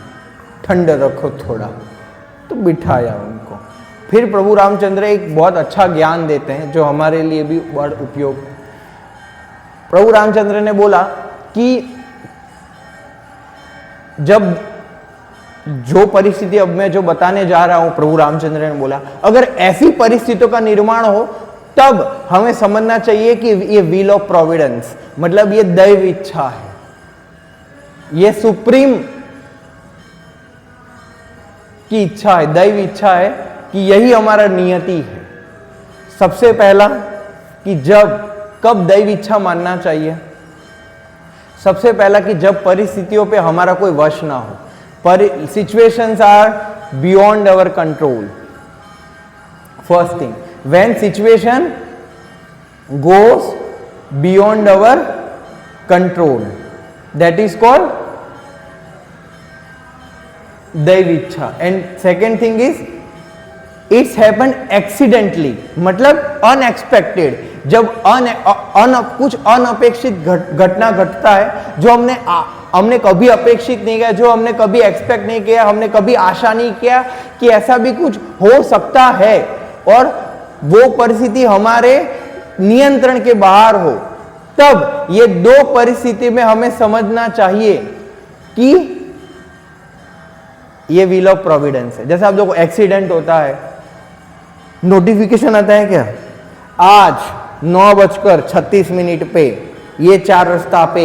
ठंड रखो थोड़ा। तो बिठाया उनको। फिर प्रभु रामचंद्र एक बहुत अच्छा ज्ञान देते हैं जो हमारे लिए भी बहुत उपयोग है। प्रभु रामचंद्र ने बोला कि जब जो परिस्थिति अब मैं जो बताने जा रहा हूं, प्रभु रामचंद्र ने बोला अगर ऐसी परिस्थितियों का निर्माण हो तब हमें समझना चाहिए कि ये व्हील ऑफ प्रोविडेंस, मतलब ये दैव इच्छा है। ये सुप्रीम की इच्छा है, दैव इच्छा है कि यही हमारा नियति है। सबसे पहला कि कब दैव इच्छा मानना चाहिए? सबसे पहला कि जब परिस्थितियों पे हमारा कोई वश ना हो, situations are beyond our control. First thing, when situation goes beyond our control, that is called दैव इच्छा। And second thing is it's happen accidentally, मतलब अनएक्सपेक्टेड। जब कुछ अनअपेक्षित घटना घटता है जो हमने कभी अपेक्षित नहीं किया, जो हमने कभी एक्सपेक्ट नहीं किया, हमने कभी आशा नहीं किया कि ऐसा भी कुछ हो सकता है, और वो परिस्थिति हमारे नियंत्रण के बाहर हो, तब ये दो परिस्थिति में हमें समझना चाहिए कि ये व्हील ऑफ प्रोविडेंस है। जैसे आप देखो, एक्सीडेंट होता है, नोटिफिकेशन आता है क्या, आज 9:36 पे ये 4 रास्ता पे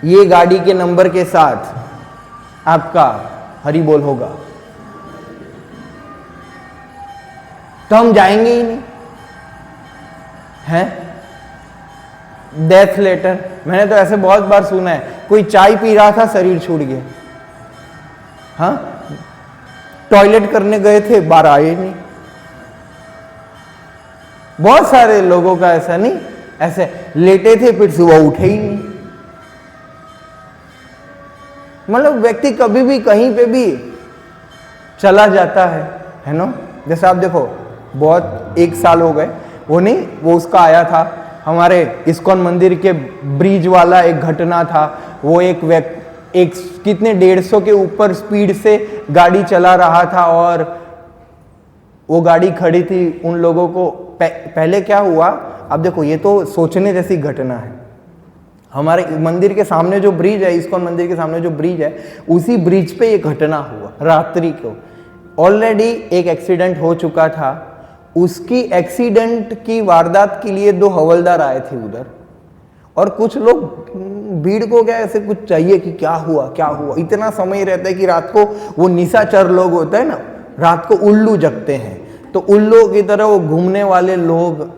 ये गाड़ी के नंबर के साथ आपका हरि बोल होगा, तो हम जाएंगे ही नहीं हैं। डेथ लेटर, मैंने तो ऐसे बहुत बार सुना है, कोई चाय पी रहा था, शरीर छूट गया, हाँ, टॉयलेट करने गए थे, बाहर आए नहीं। बहुत सारे लोगों का ऐसा नहीं, ऐसे लेटे थे फिर सुबह उठे ही नहीं। मतलब व्यक्ति कभी भी कहीं पे भी चला जाता है ना। जैसे आप देखो, बहुत 1 साल हो गए, वो उसका आया था हमारे इस्कॉन मंदिर के ब्रिज वाला एक घटना था। वो एक कितने 150 के ऊपर स्पीड से गाड़ी चला रहा था, और वो गाड़ी खड़ी थी। उन लोगों को पहले क्या हुआ, अब देखो, ये तो सोचने जैसी घटना है। हमारे मंदिर के सामने जो ब्रिज है, इस्कॉन मंदिर के सामने जो ब्रिज है, उसी ब्रिज पे ये घटना हुआ रात्रि को। ऑलरेडी एक एक्सीडेंट हो चुका था। उसकी एक्सीडेंट की वारदात के लिए 2 हवलदार आए थे उधर, और कुछ लोग भीड़ को क्या ऐसे कुछ चाहिए कि क्या हुआ क्या हुआ। इतना समय रहता है कि रात को वो निशाचर लोग होते हैं ना, रात को उल्लू जगते हैं, तो उल्लू की तरह वो घूमने वाले लोग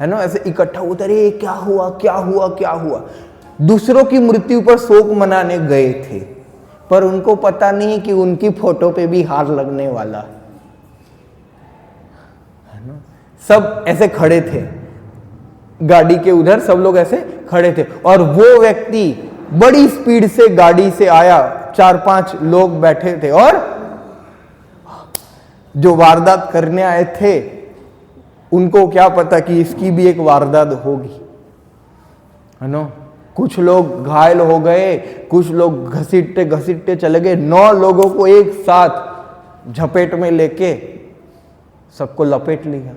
है ना, ऐसे इकट्ठा होते रहे, क्या हुआ क्या हुआ क्या हुआ। दूसरों की मृत्यु पर शोक मनाने गए थे, पर उनको पता नहीं कि उनकी फोटो पे भी हार लगने वाला है ना। सब ऐसे खड़े थे गाड़ी के उधर, सब लोग ऐसे खड़े थे, और वो व्यक्ति बड़ी स्पीड से गाड़ी से आया, 4-5 लोग बैठे थे, और जो वारदात करने आए थे उनको क्या पता कि इसकी भी एक वारदात होगी, है ना। कुछ लोग घायल हो गए, कुछ लोग घसीटते घसीटते चले गए। 9 लोगों को एक साथ झपेट में लेके सबको लपेट लिया,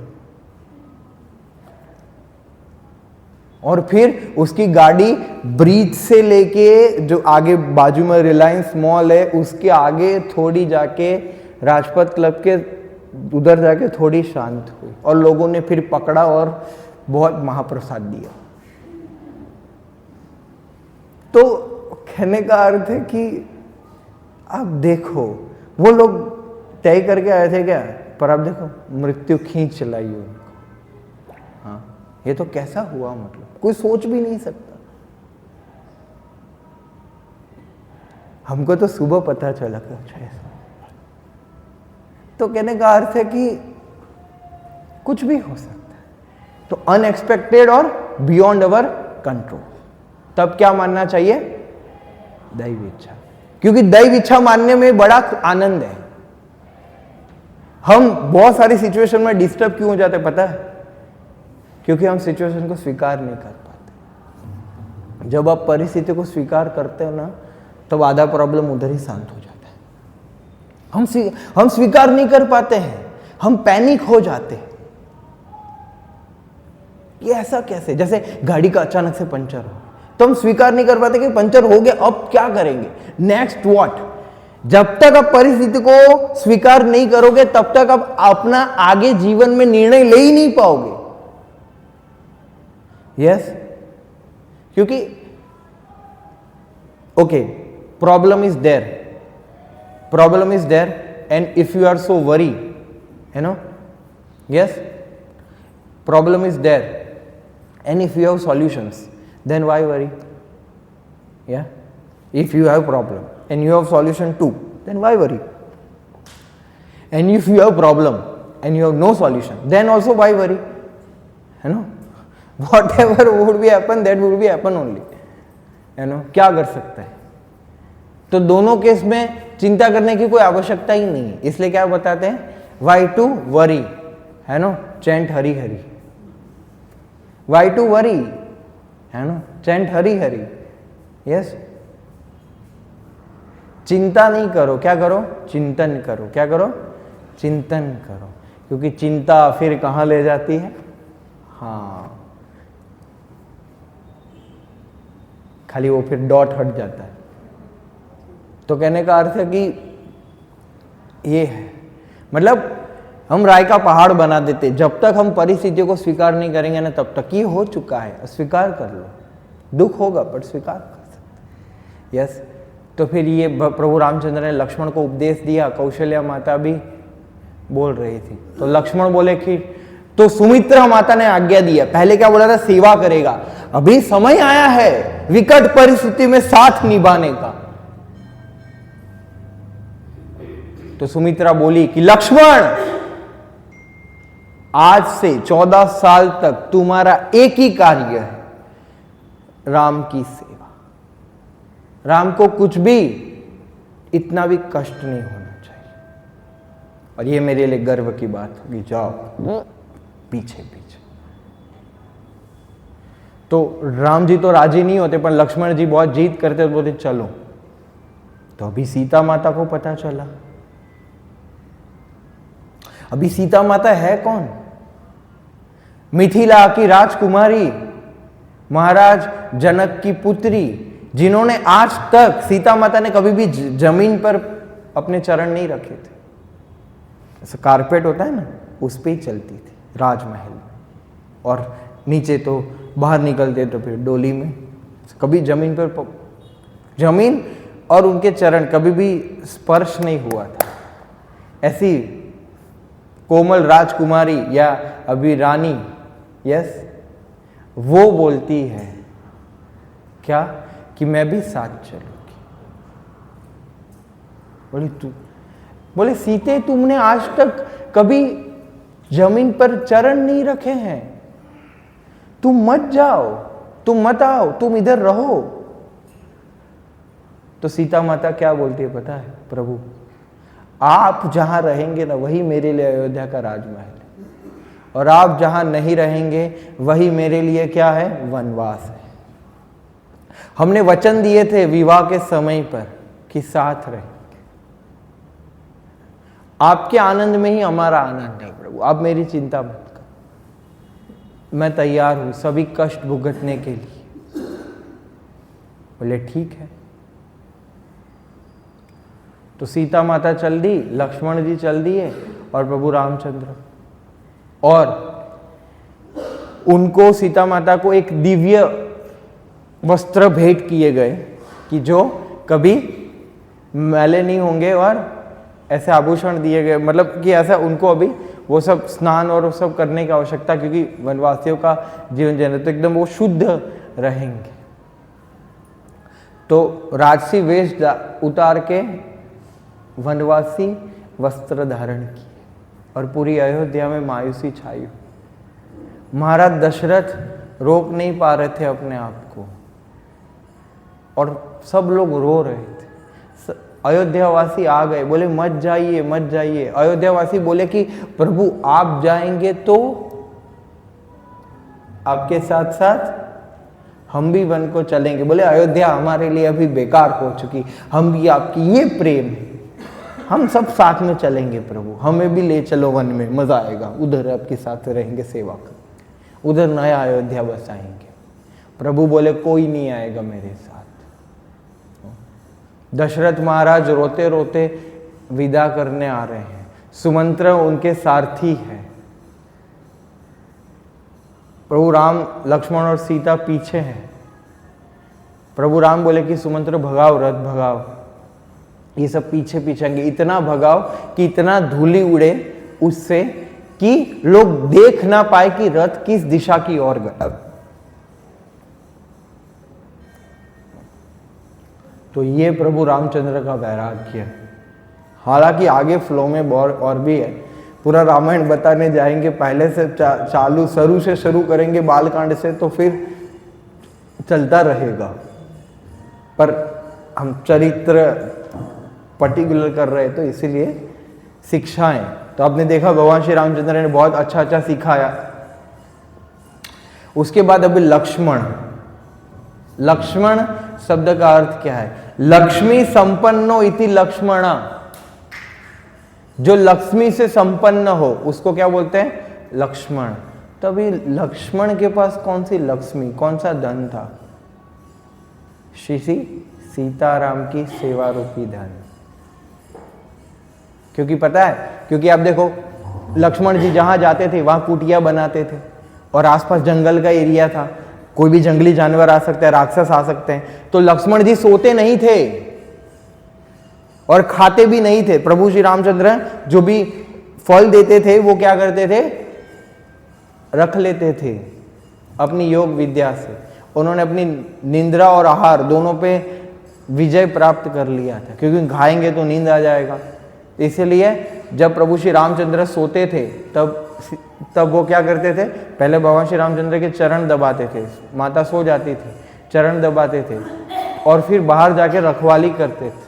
और फिर उसकी गाड़ी ब्रिज से लेके जो आगे बाजू में रिलायंस मॉल है, उसके आगे थोड़ी जाके राजपथ क्लब के उधर जाके थोड़ी शांत हुई, और लोगों ने फिर पकड़ा और बहुत महाप्रसाद दिया। तो कहने का अर्थ है कि आप देखो, वो लोग तय करके आए थे क्या, पर आप देखो मृत्यु खींच लाई उनको। हाँ, ये तो कैसा हुआ, मतलब कोई सोच भी नहीं सकता। हमको तो सुबह पता चला कि अच्छा ऐसा। तो कहने का अर्थ है कि कुछ भी हो सकता है। तो अनएक्सपेक्टेड और बियॉन्ड अवर कंट्रोल, तब क्या मानना चाहिए, दैव इच्छा। क्योंकि दैव इच्छा मानने में बड़ा आनंद है। हम बहुत सारी सिचुएशन में डिस्टर्ब क्यों हो जाते पता है, क्योंकि हम सिचुएशन को स्वीकार नहीं कर पाते। जब आप परिस्थिति को स्वीकार करते हो ना, तब आधा प्रॉब्लम उधर ही शांत हो जाता है। हम स्वीकार नहीं कर पाते हैं, हम पैनिक हो जाते हैं। ये ऐसा कैसे, जैसे गाड़ी का अचानक से पंचर हो, तो हम स्वीकार नहीं कर पाते कि पंचर हो गया, अब क्या करेंगे, नेक्स्ट व्हाट। जब तक आप परिस्थिति को स्वीकार नहीं करोगे, तब तक आप अपना आगे जीवन में निर्णय ले ही नहीं पाओगे। यस, क्योंकि Okay, problem is there, and if you are so worried, yes, problem is there, and if you have solutions, then why worry? Yeah, if you have problem and you have solution too, then why worry? And if you have problem and you have no solution, then also why worry? Whatever would be happen, that would be happen only. क्या कर सकता है? तो दोनों केस में चिंता करने की कोई आवश्यकता ही नहीं है, इसलिए क्या बताते हैं, वाई टू वरी, है no, chant Hari Hari, why to worry, है no, chant Hari Hari, yes. चिंता नहीं करो, क्या करो, चिंतन करो, क्या करो, चिंतन करो, क्योंकि चिंता फिर कहाँ ले जाती है, हाँ, खाली वो फिर डॉट हट जाता है। तो कहने का अर्थ है कि ये है, मतलब हम राय का पहाड़ बना देते, जब तक हम परिस्थितियों को स्वीकार नहीं करेंगे ना, तब तक ये हो चुका है, स्वीकार कर लो, दुख होगा पर स्वीकार कर सकते, यस। तो फिर ये प्रभु रामचंद्र ने लक्ष्मण को उपदेश दिया, कौशल्या माता भी बोल रही थी, तो लक्ष्मण बोले कि, तो सुमित्रा माता ने आज्ञा दिया, पहले क्या बोला था, सेवा करेगा, अभी समय आया है विकट परिस्थिति में साथ निभाने का। तो सुमित्रा बोली कि लक्ष्मण, आज से 14 साल तक तुम्हारा एक ही कार्य है, राम की सेवा। राम को कुछ भी, इतना भी कष्ट नहीं होना चाहिए, और ये मेरे लिए गर्व की बात होगी। जाओ पीछे पीछे। तो राम जी तो राजी नहीं होते, पर लक्ष्मण जी बहुत जीत करते, बोलते चलो। तो अभी सीता माता को पता चला, अभी सीता माता है कौन, मिथिला की राजकुमारी, महाराज जनक की पुत्री, जिन्होंने आज तक, सीता माता ने कभी भी जमीन पर अपने चरण नहीं रखे थे, ऐसा कारपेट होता है ना, उस पे ही चलती थी राजमहल में, और नीचे तो बाहर निकलते तो फिर डोली में, कभी जमीन पर, जमीन और उनके चरण कभी भी स्पर्श नहीं हुआ था। ऐसी कोमल राजकुमारी या अभी रानी, यस, वो बोलती है क्या, कि मैं भी साथ चलूंगी। बोले सीते, तुमने आज तक कभी जमीन पर चरण नहीं रखे हैं, तुम मत जाओ, तुम मत आओ, तुम इधर रहो। तो सीता माता क्या बोलती है पता है, प्रभु आप जहां रहेंगे ना, वही मेरे लिए अयोध्या का राजमहल है, और आप जहां नहीं रहेंगे वही मेरे लिए क्या है, वनवास है। हमने वचन दिए थे विवाह के समय पर कि साथ रहेंगे, आपके आनंद में ही हमारा आनंद है प्रभु, आप मेरी चिंता मत करो, मैं तैयार हूं सभी कष्ट भुगतने के लिए। बोले ठीक है। तो सीता माता चल दी, लक्ष्मण जी चल दिए, और प्रभु रामचंद्र, और उनको, सीता माता को एक दिव्य वस्त्र भेंट किए गए कि जो कभी मैले नहीं होंगे, और ऐसे आभूषण दिए गए, मतलब कि ऐसा उनको अभी वो सब स्नान और वो सब करने की आवश्यकता, क्योंकि वनवासियों का जीवन जीना तो एकदम वो शुद्ध रहेंगे। तो राजसी वेश उतार के वनवासी वस्त्र धारण किए, और पूरी अयोध्या में मायूसी छाई। महाराज दशरथ रोक नहीं पा रहे थे अपने आप को, और सब लोग रो रहे थे। अयोध्यावासी आ गए, बोले मत जाइए मत जाइए। अयोध्यावासी बोले कि प्रभु आप जाएंगे तो आपके साथ साथ हम भी वन को चलेंगे। बोले अयोध्या हमारे लिए अभी बेकार हो चुकी, हम भी आपकी, ये प्रेम है, हम सब साथ में चलेंगे प्रभु, हमें भी ले चलो वन में, मजा आएगा, उधर आपके साथ रहेंगे, सेवा कर, उधर नया अयोध्या बसाएंगे। प्रभु बोले कोई नहीं आएगा मेरे साथ। दशरथ महाराज रोते रोते विदा करने आ रहे हैं, सुमंत्र उनके सारथी है, प्रभु राम लक्ष्मण और सीता पीछे हैं। प्रभु राम बोले कि सुमंत्र भगाओ, रथ भगाओ। ये सब पीछे पीछेंगे, इतना भगाओ कि इतना धूली उड़े उससे कि लोग देख ना पाए कि रथ किस दिशा की ओर गया। तो ये प्रभु रामचंद्र का वैराग्य है। हालांकि आगे फ्लो में और भी है, पूरा रामायण बताने जाएंगे, पहले से चालू शुरू से शुरू करेंगे बालकांड से तो फिर चलता रहेगा, पर हम चरित्र पर्टिकुलर कर रहे तो इसीलिए शिक्षाएं। तो आपने देखा भगवान श्री रामचंद्र ने बहुत अच्छा अच्छा सिखाया। उसके बाद अभी लक्ष्मण। लक्ष्मण शब्द का अर्थ क्या है? लक्ष्मी संपन्नो इति लक्ष्मणा। जो लक्ष्मी से संपन्न हो उसको क्या बोलते हैं? लक्ष्मण। तभी लक्ष्मण के पास कौन सी लक्ष्मी, कौन सा धन था? श्री सीताराम की सेवा रूपी धन। क्योंकि पता है, क्योंकि आप देखो लक्ष्मण जी जहां जाते थे वहां कुटिया बनाते थे और आसपास जंगल का एरिया था, कोई भी जंगली जानवर आ सकता है, राक्षस आ सकते हैं, तो लक्ष्मण जी सोते नहीं थे और खाते भी नहीं थे। प्रभु श्री रामचंद्र जो भी फल देते थे वो क्या करते थे? रख लेते थे अपनी योग विद्या से। उन्होंने अपनी निंद्रा और आहार दोनों पे विजय प्राप्त कर लिया था, क्योंकि खाएंगे तो नींद आ जाएगा। इसलिए जब प्रभु श्री रामचंद्र सोते थे तब वो क्या करते थे? पहले भगवान श्री रामचंद्र के चरण दबाते थे, माता सो जाती थी, चरण दबाते थे और फिर बाहर जाके रखवाली करते थे।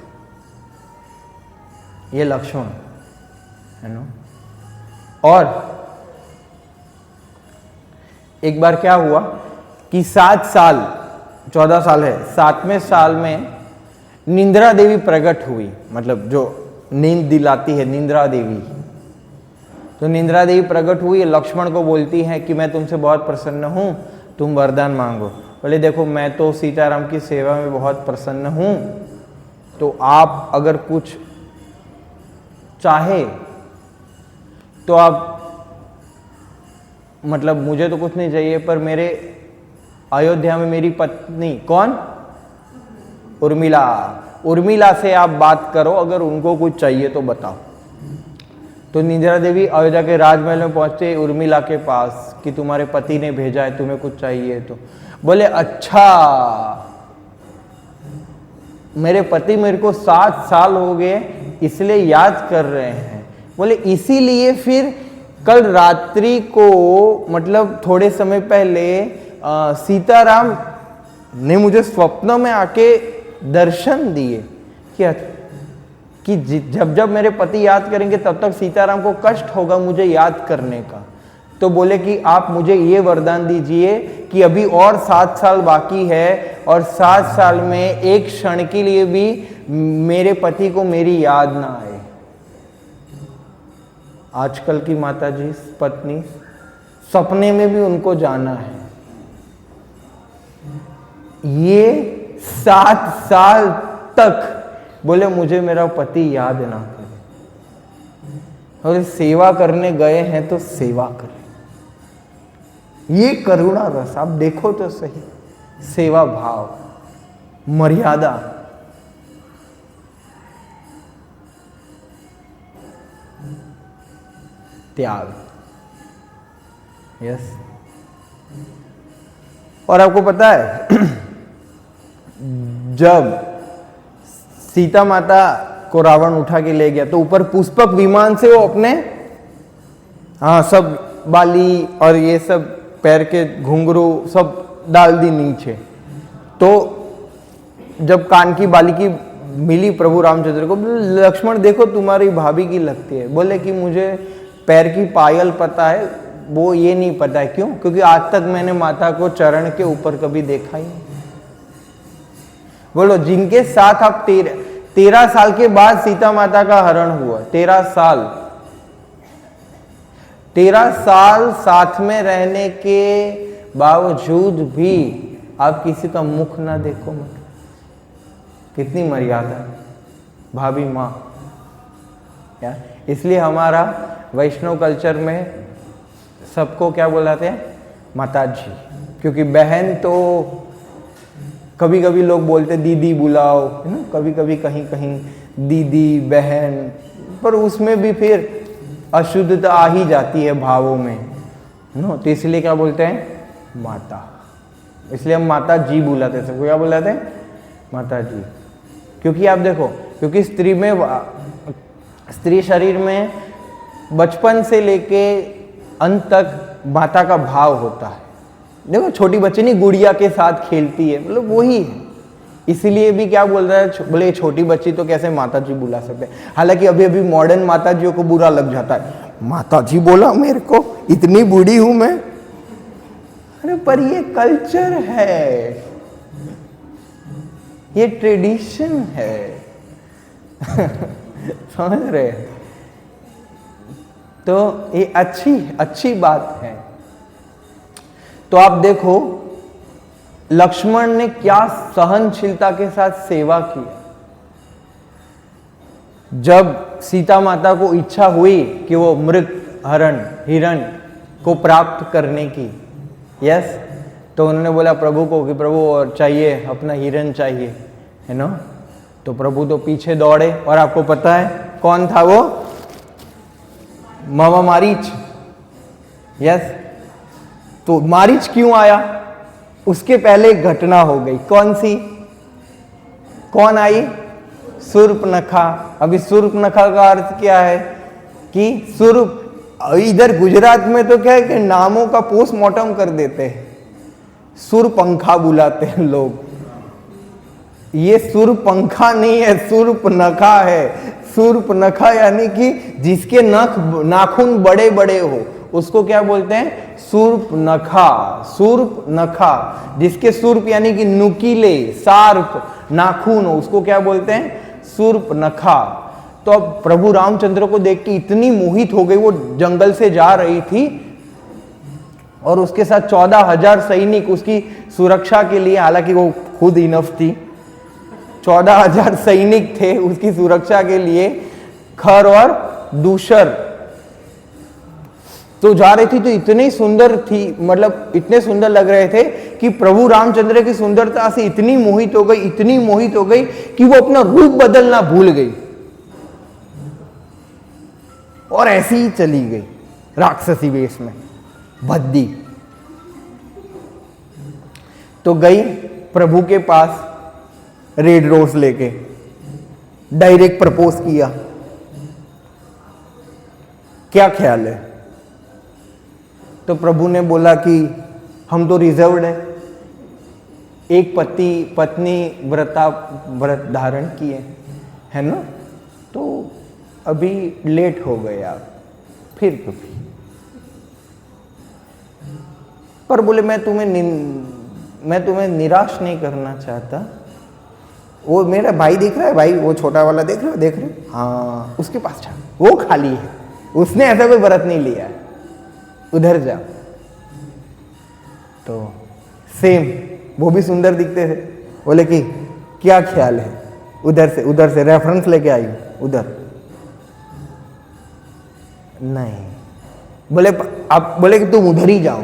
ये लक्ष्मण है ना। और एक बार क्या हुआ कि 7 साल, 14 साल है, 7वें साल में निंद्रा देवी प्रकट हुई, मतलब जो नींद दिलाती है निंद्रा देवी। तो निंद्रा देवी प्रकट हुई, लक्ष्मण को बोलती है कि मैं तुमसे बहुत प्रसन्न हूं, तुम वरदान मांगो। बोले देखो मैं तो सीताराम की सेवा में बहुत प्रसन्न हूं, तो आप अगर कुछ चाहे तो आप, मतलब मुझे तो कुछ नहीं चाहिए, पर मेरे अयोध्या में मेरी पत्नी कौन? उर्मिला से आप बात करो, अगर उनको कुछ चाहिए तो बताओ। तो निंद्रा देवी अयोध्या के राजमहल में पहुंचते उर्मिला के पास कि तुम्हारे पति ने भेजा है, तुम्हें कुछ चाहिए तो। बोले अच्छा, मेरे पति मेरे को 7 साल हो गए इसलिए याद कर रहे हैं। बोले इसीलिए फिर कल रात्रि को, मतलब थोड़े समय पहले सीताराम ने मुझे स्वप्न में आके दर्शन दिए कि जब जब मेरे पति याद करेंगे तब तक सीताराम को कष्ट होगा मुझे याद करने का। तो बोले कि आप मुझे ये वरदान दीजिए कि अभी और 7 साल बाकी है और 7 साल में एक क्षण के लिए भी मेरे पति को मेरी याद ना आए। आजकल की माता जी पत्नी सपने में भी उनको जाना है। ये 7 साल तक बोले मुझे मेरा पति याद ना करे, और सेवा करने गए हैं तो सेवा करें। ये करुणा रस आप देखो तो सही, सेवा भाव, मर्यादा। त्याग। यस। और आपको पता है जब सीता माता को रावण उठा के ले गया तो ऊपर पुष्पक विमान से वो अपने सब बाली और ये सब पैर के घुंघरू सब डाल दी नीचे। तो जब कान की बाली की मिली प्रभु रामचंद्र को, लक्ष्मण देखो तुम्हारी भाभी की लगती है। बोले कि मुझे पैर की पायल पता है, वो ये नहीं पता है। क्यों? क्योंकि आज तक मैंने माता को चरण के ऊपर कभी देखा ही नहीं। बोलो जिनके साथ आप 13 साल के बाद सीता माता का हरण हुआ, 13 साल साथ में रहने के बावजूद भी आप किसी का मुख ना देखो मत। कितनी मर्यादा भाभी माँ क्या। इसलिए हमारा वैष्णव कल्चर में सबको क्या बुलाते हैं? माता जी, क्योंकि बहन तो कभी कभी लोग बोलते दीदी बुलाओ, है ना, कभी कभी कहीं कहीं दीदी बहन, पर उसमें भी फिर अशुद्धता आ ही जाती है भावों में, है ना। तो इसलिए क्या बोलते हैं माता, इसलिए हम माता जी बुलाते हैं सबको। क्या बुलाते हैं माता जी, क्योंकि आप देखो, क्योंकि स्त्री शरीर में बचपन से लेके अंत तक माता का भाव होता है। देखो छोटी बच्ची नहीं गुड़िया के साथ खेलती है, मतलब वही है। इसीलिए भी क्या बोल रहा है, बोले छोटी बच्ची तो कैसे माता जी बुला सकते हैं। हालांकि अभी अभी मॉडर्न माता जियों को बुरा लग जाता है, माता जी बोला मेरे को, इतनी बूढ़ी हूं मैं। अरे पर ये कल्चर है, ये ट्रेडिशन है समझ रहे। तो ये अच्छी बात है। तो आप देखो लक्ष्मण ने क्या सहनशीलता के साथ सेवा की। जब सीता माता को इच्छा हुई कि वो मृग हिरण को प्राप्त करने की, यस, तो उन्होंने बोला प्रभु को कि प्रभु और चाहिए, अपना हिरण चाहिए, है ना। तो प्रभु तो पीछे दौड़े, और आपको पता है कौन था वो, मामा मारीच, यस। तो मारीच क्यों आया, उसके पहले एक घटना हो गई। कौन सी, कौन आई, शूर्पणखा। अभी शूर्पणखा का अर्थ क्या है कि शूर्प, इधर गुजरात में तो क्या है कि नामों का पोस्टमार्टम कर देते हैं, शूर्पणखा बुलाते हैं लोग। ये शूर्पणखा नहीं है, शूर्पणखा है। शूर्पणखा यानी कि जिसके नाखून बड़े बड़े हो उसको क्या बोलते हैं, शूर्पणखा। शूर्पणखा, जिसके शूर्प यानी कि नुकीले शार्प नाखून हो उसको क्या बोलते हैं, शूर्पणखा। तो अब प्रभु रामचंद्र को देख के इतनी मोहित हो गई, वो जंगल से जा रही थी और उसके साथ 14,000 सैनिक उसकी सुरक्षा के लिए, हालांकि वो खुद इनफ थी, 14,000 सैनिक थे उसकी सुरक्षा के लिए, खर और दूसर। तो जा रही थी तो इतनी सुंदर थी, मतलब इतने सुंदर लग रहे थे कि प्रभु रामचंद्र की सुंदरता से इतनी मोहित हो गई, इतनी मोहित हो गई कि वो अपना रूप बदलना भूल गई और ऐसी ही चली गई राक्षसी वेश में, भद्दी। तो गई प्रभु के पास रेड रोज लेके, डायरेक्ट प्रपोज किया। क्या ख्याल है? तो प्रभु ने बोला कि हम तो रिजर्व्ड है, एक पत्नी व्रत धारण किए, है ना, तो अभी लेट हो गए आप, फिर कभी। पर बोले मैं तुम्हें निराश नहीं करना चाहता। वो मेरा भाई दिख रहा है, भाई वो छोटा वाला देख रहे हो, हाँ उसके पास जा, वो खाली है, उसने ऐसा कोई व्रत नहीं लिया है, उधर जा। तो सेम वो भी सुंदर दिखते थे। बोले कि क्या ख्याल है, उधर से रेफरेंस लेके आई, उधर नहीं। बोले आप, बोले कि तुम उधर ही जाओ।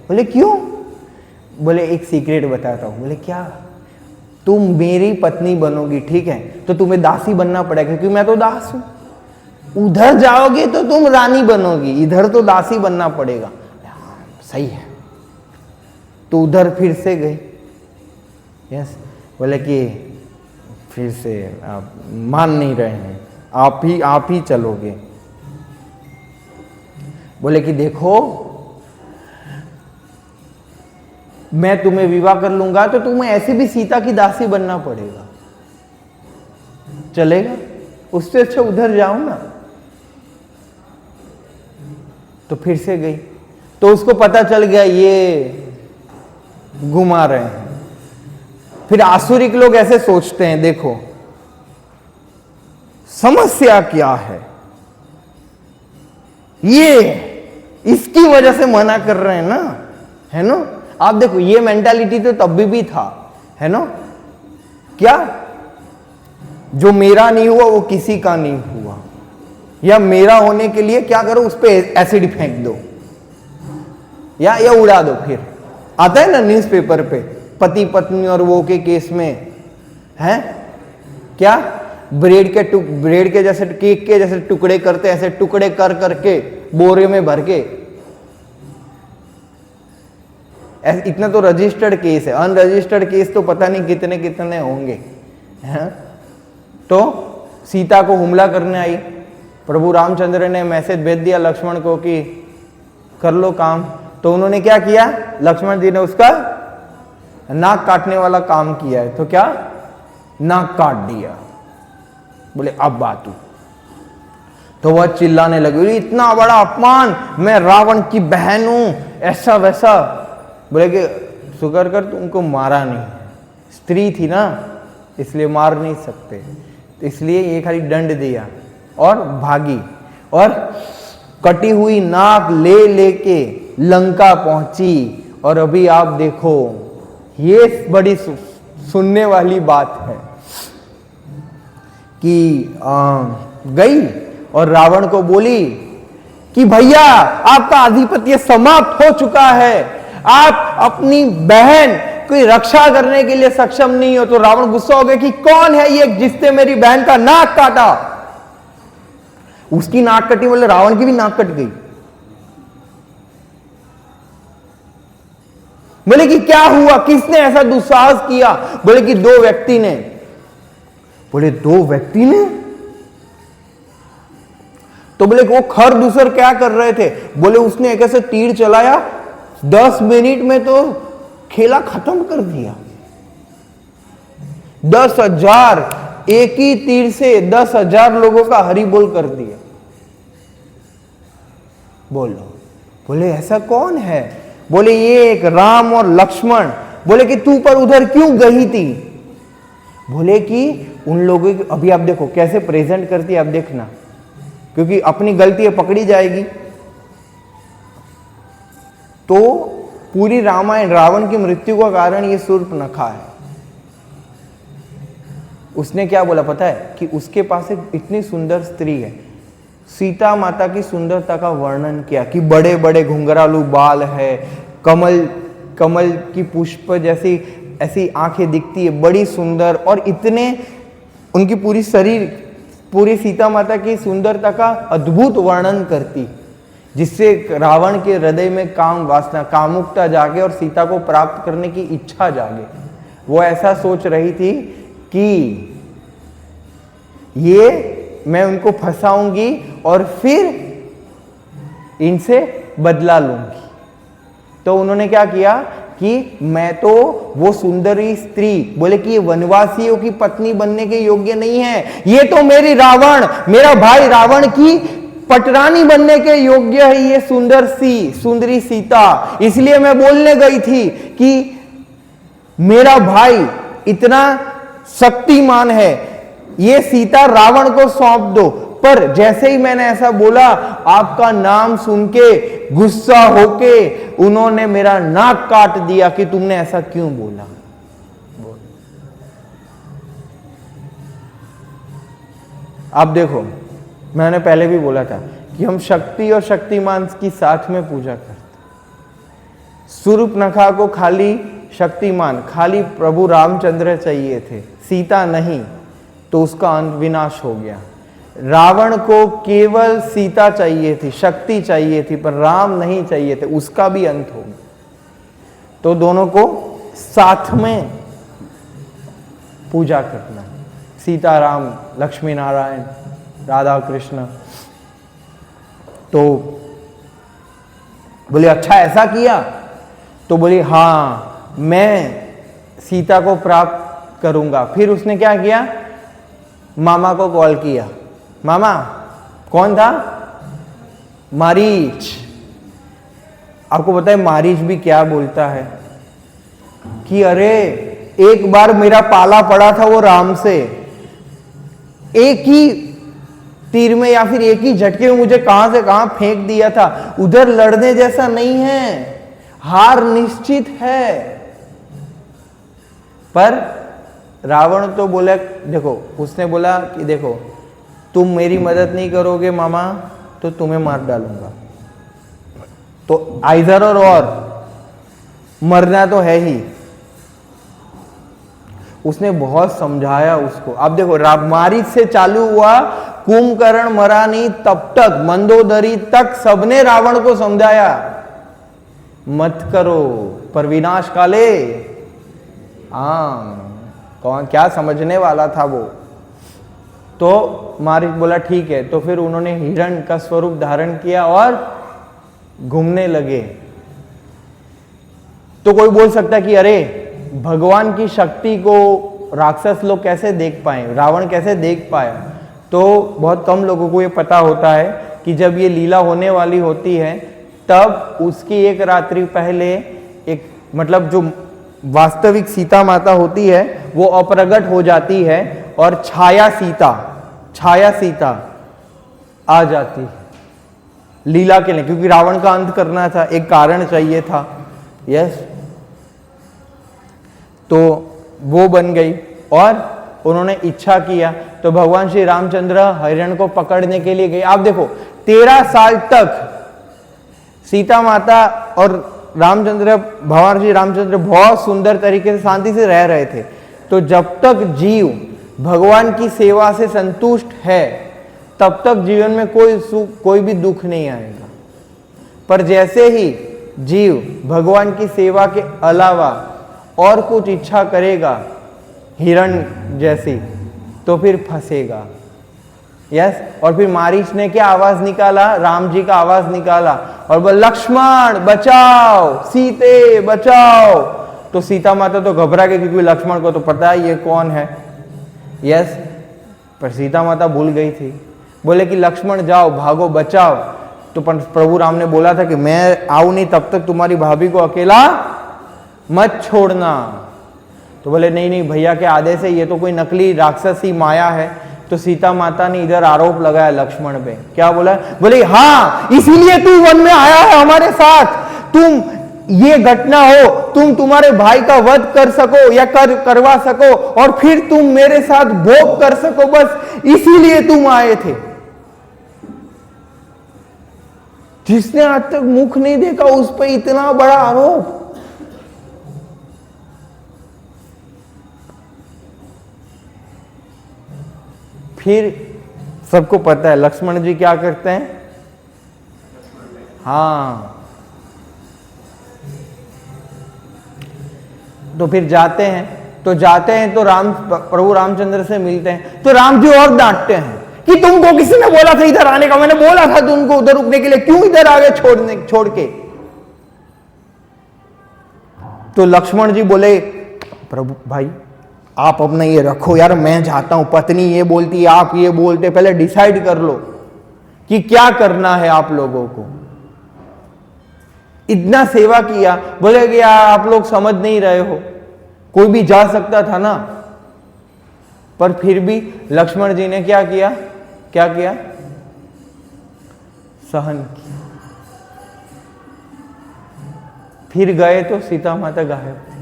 बोले क्यों? बोले एक सीक्रेट बताता हूं। बोले क्या? तुम मेरी पत्नी बनोगी, ठीक है, तो तुम्हें दासी बनना पड़ेगा क्योंकि मैं तो दास हूं। उधर जाओगे तो तुम रानी बनोगी, इधर तो दासी बनना पड़ेगा। सही है। तो उधर फिर से गई, यस। बोले कि फिर से आप मान नहीं रहे हैं, आप ही चलोगे। बोले कि देखो मैं तुम्हें विवाह कर लूंगा तो तुम्हें ऐसे भी सीता की दासी बनना पड़ेगा, चलेगा? उससे अच्छा उधर जाओ ना। तो फिर से गई, तो उसको पता चल गया ये घुमा रहे हैं। फिर आसुरिक लोग ऐसे सोचते हैं, देखो समस्या क्या है, ये इसकी वजह से मना कर रहे हैं ना, है ना। आप देखो ये मेंटालिटी तो तब भी था, है ना। क्या? जो मेरा नहीं हुआ वो किसी का नहीं हुआ, या मेरा होने के लिए क्या करो, उस पे एसिड फेंक दो या उड़ा दो। फिर आता है ना न्यूज़पेपर पे, पति पत्नी और वो के केस में है क्या, ब्रेड के जैसे, केक के जैसे टुकड़े करते, ऐसे टुकड़े कर करके बोरे में भर के, इतना तो रजिस्टर्ड केस है। अनरजिस्टर्ड केस तो पता नहीं कितने कितने होंगे, हैं? तो सीता को हमला करने आई, प्रभु रामचंद्र ने मैसेज भेज दिया लक्ष्मण को कि कर लो काम। तो उन्होंने क्या किया, लक्ष्मण जी ने उसका नाक काटने वाला काम किया है। तो क्या, नाक काट दिया। बोले अब बात हूं। तो वह चिल्लाने लगी, इतना बड़ा अपमान, मैं रावण की बहन हूं, ऐसा वैसा। बोले कि शुक्र कर तुमको मारा नहीं, स्त्री थी ना इसलिए मार नहीं सकते, तो इसलिए ये खाली दंड दिया और भागी। और कटी हुई नाक ले लेके लंका पहुंची। और अभी आप देखो, ये बड़ी सुनने वाली बात है कि गई और रावण को बोली कि भैया आपका आधिपत्य समाप्त हो चुका है, आप अपनी बहन की रक्षा करने के लिए सक्षम नहीं हो। तो रावण गुस्सा हो गया कि कौन है ये जिसने मेरी बहन का नाक काटा। उसकी नाक कटी, बोले रावण की भी नाक कट गई। बोले कि क्या हुआ, किसने ऐसा दुस्साहस किया। बोले कि दो व्यक्ति ने। बोले दो व्यक्ति ने, तो बोले वो खर दूसर क्या कर रहे थे। बोले उसने एक ऐसे तीर चलाया, 10 मिनट में तो खेला खत्म कर दिया। 10,000 एक ही तीर से 10,000 लोगों का हरि बोल कर दिया। बोलो, बोले ऐसा कौन है। बोले ये एक राम और लक्ष्मण। बोले कि तू पर उधर क्यों गई थी। बोले कि उन लोगों की, अभी आप देखो कैसे प्रेजेंट करती है, आप देखना, क्योंकि अपनी गलती पकड़ी जाएगी। तो पूरी रामायण रावण की मृत्यु का कारण ये शूर्पणखा है। उसने क्या बोला पता है, कि उसके पास एक इतनी सुंदर स्त्री है। सीता माता की सुंदरता का वर्णन किया कि बड़े बड़े घुंघरालू बाल है, कमल की पुष्प जैसी ऐसी आंखें दिखती है, बड़ी सुंदर, और इतने उनकी पूरी शरीर, पूरी सीता माता की सुंदरता का अद्भुत वर्णन करती, जिससे रावण के हृदय में काम वासना, कामुकता जागे और सीता को प्राप्त करने की इच्छा जागे। वो ऐसा सोच रही थी कि ये मैं उनको फंसाऊंगी और फिर इनसे बदला लूंगी। तो उन्होंने क्या किया कि मैं तो वो सुंदरी स्त्री, बोले कि ये वनवासियों की पत्नी बनने के योग्य नहीं है, ये तो मेरी रावण, मेरा भाई रावण की पटरानी बनने के योग्य है ये सुंदरी सीता। इसलिए मैं बोलने गई थी कि मेरा भाई इतना शक्तिमान है, ये सीता रावण को सौंप दो। पर जैसे ही मैंने ऐसा बोला, आपका नाम सुन के गुस्सा होके उन्होंने मेरा नाक काट दिया कि तुमने ऐसा क्यों बोला। आप देखो, मैंने पहले भी बोला था कि हम शक्ति और शक्तिमान की साथ में पूजा करते। शूर्पणखा को खाली शक्तिमान, खाली प्रभु रामचंद्र चाहिए थे, सीता नहीं, तो उसका विनाश हो गया। रावण को केवल सीता चाहिए थी, शक्ति चाहिए थी, पर राम नहीं चाहिए थे, उसका भी अंत हो गया। तो दोनों को साथ में पूजा करना, सीता राम, लक्ष्मी नारायण, राधा कृष्ण। तो बोले अच्छा ऐसा किया। तो बोली हाँ मैं सीता को प्राप्त करूंगा। फिर उसने क्या किया, मामा को कॉल किया। मामा कौन था, मारीच। आपको पता है मारीच भी क्या बोलता है कि अरे एक बार मेरा पाला पड़ा था वो राम से, एक ही तीर में या फिर एक ही झटके में मुझे कहां से कहां फेंक दिया था। उधर लड़ने जैसा नहीं है, हार निश्चित है। पर रावण तो बोला, देखो उसने बोला कि देखो तुम मेरी मदद नहीं करोगे मामा तो तुम्हें मार डालूंगा। तो आइदर और मरना तो है ही। उसने बहुत समझाया उसको। अब देखो, मारीच से चालू हुआ, कुंभकर्ण मरा नहीं तब तक, मंदोदरी तक सबने रावण को समझाया मत करो पर विनाश काले। हाँ, कौन क्या समझने वाला था वो। तो मारीच बोला ठीक है। तो फिर उन्होंने हिरण का स्वरूप धारण किया और घूमने लगे। तो कोई बोल सकता है कि अरे भगवान की शक्ति को राक्षस लोग कैसे देख पाए, रावण कैसे देख पाया। तो बहुत कम लोगों को ये पता होता है कि जब ये लीला होने वाली होती है तब उसकी एक रात्रि पहले एक मतलब जो वास्तविक सीता माता होती है वो अप्रगट हो जाती है और छाया सीता आ जाती है लीला के लिए, क्योंकि रावण का अंत करना था, एक कारण चाहिए था। यस, तो वो बन गई और उन्होंने इच्छा किया। तो भगवान श्री रामचंद्र हिरण को पकड़ने के लिए गए। आप देखो 13 साल तक सीता माता और रामचंद्र, भगवान श्री रामचंद्र बहुत सुंदर तरीके से शांति से रह रहे थे। तो जब तक जीव भगवान की सेवा से संतुष्ट है तब तक जीवन में कोई सुख, कोई भी दुख नहीं आएगा। पर जैसे ही जीव भगवान की सेवा के अलावा और कुछ इच्छा करेगा हिरण जैसी, तो फिर फंसेगा। यस, और फिर मारीच ने क्या आवाज निकाला, राम जी का आवाज निकाला और बोल लक्ष्मण बचाओ, सीते बचाओ। तो सीता माता तो घबरा गई क्योंकि लक्ष्मण को तो पता है ये कौन है। यस, पर सीता माता भूल गई थी। बोले कि लक्ष्मण जाओ, भागो, बचाओ। तो प्रभु राम ने बोला था कि मैं आऊं नहीं तब तक तुम्हारी भाभी को अकेला मत छोड़ना। तो बोले नहीं नहीं भैया के आदेश है, ये तो कोई नकली राक्षसी माया है। तो सीता माता ने इधर आरोप लगाया लक्ष्मण पे। क्या बोला? बोले हाँ इसीलिए तू वन में आया है हमारे साथ, तुम ये घटना हो, तुम तुम्हारे भाई का वध कर सको या करवा सको और फिर तुम मेरे साथ भोग कर सको, बस इसीलिए तुम आए थे। जिसने आज तक मुख नहीं देखा उस पर इतना बड़ा आरोप। फिर सबको पता है लक्ष्मण जी क्या करते हैं। हाँ, तो फिर जाते हैं तो प्रभु रामचंद्र से मिलते हैं। तो राम जी और डांटते हैं कि तुमको किसी ने बोला था इधर आने का, मैंने बोला था तुमको उधर रुकने के लिए, क्यों इधर आ गए छोड़ के। तो लक्ष्मण जी बोले प्रभु भाई आप अपना ये रखो यार, मैं जाता हूं, पत्नी ये बोलती है आप ये बोलते, पहले डिसाइड कर लो कि क्या करना है आप लोगों को। इतना सेवा किया, बोले कि यार आप लोग समझ नहीं रहे हो, कोई भी जा सकता था ना। पर फिर भी लक्ष्मण जी ने क्या किया सहन किया। फिर गए तो सीता माता गायब थी।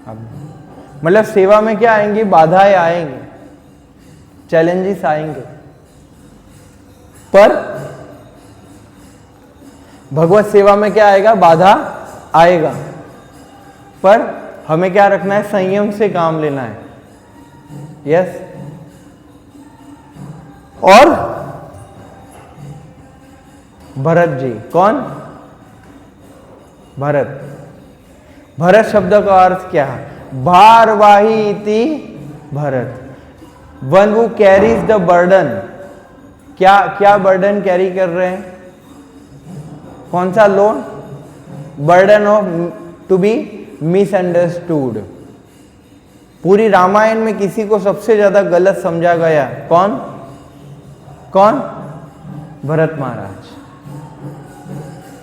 अब मतलब सेवा में क्या आएंगी, बाधाएं आएंगी, चैलेंजेस आएंगे, पर भगवत सेवा में क्या आएगा, बाधा आएगा, पर हमें क्या रखना है, संयम से काम लेना है। यस, और भरत जी, कौन? भरत शब्द का अर्थ क्या है? भारवाही इति Bharat, one who carries the burden. क्या बर्डन कैरी कर रहे हैं? कौन सा load? Burden of to be misunderstood. पूरी रामायण में किसी को सबसे ज्यादा गलत समझा गया, कौन? भरत महाराज।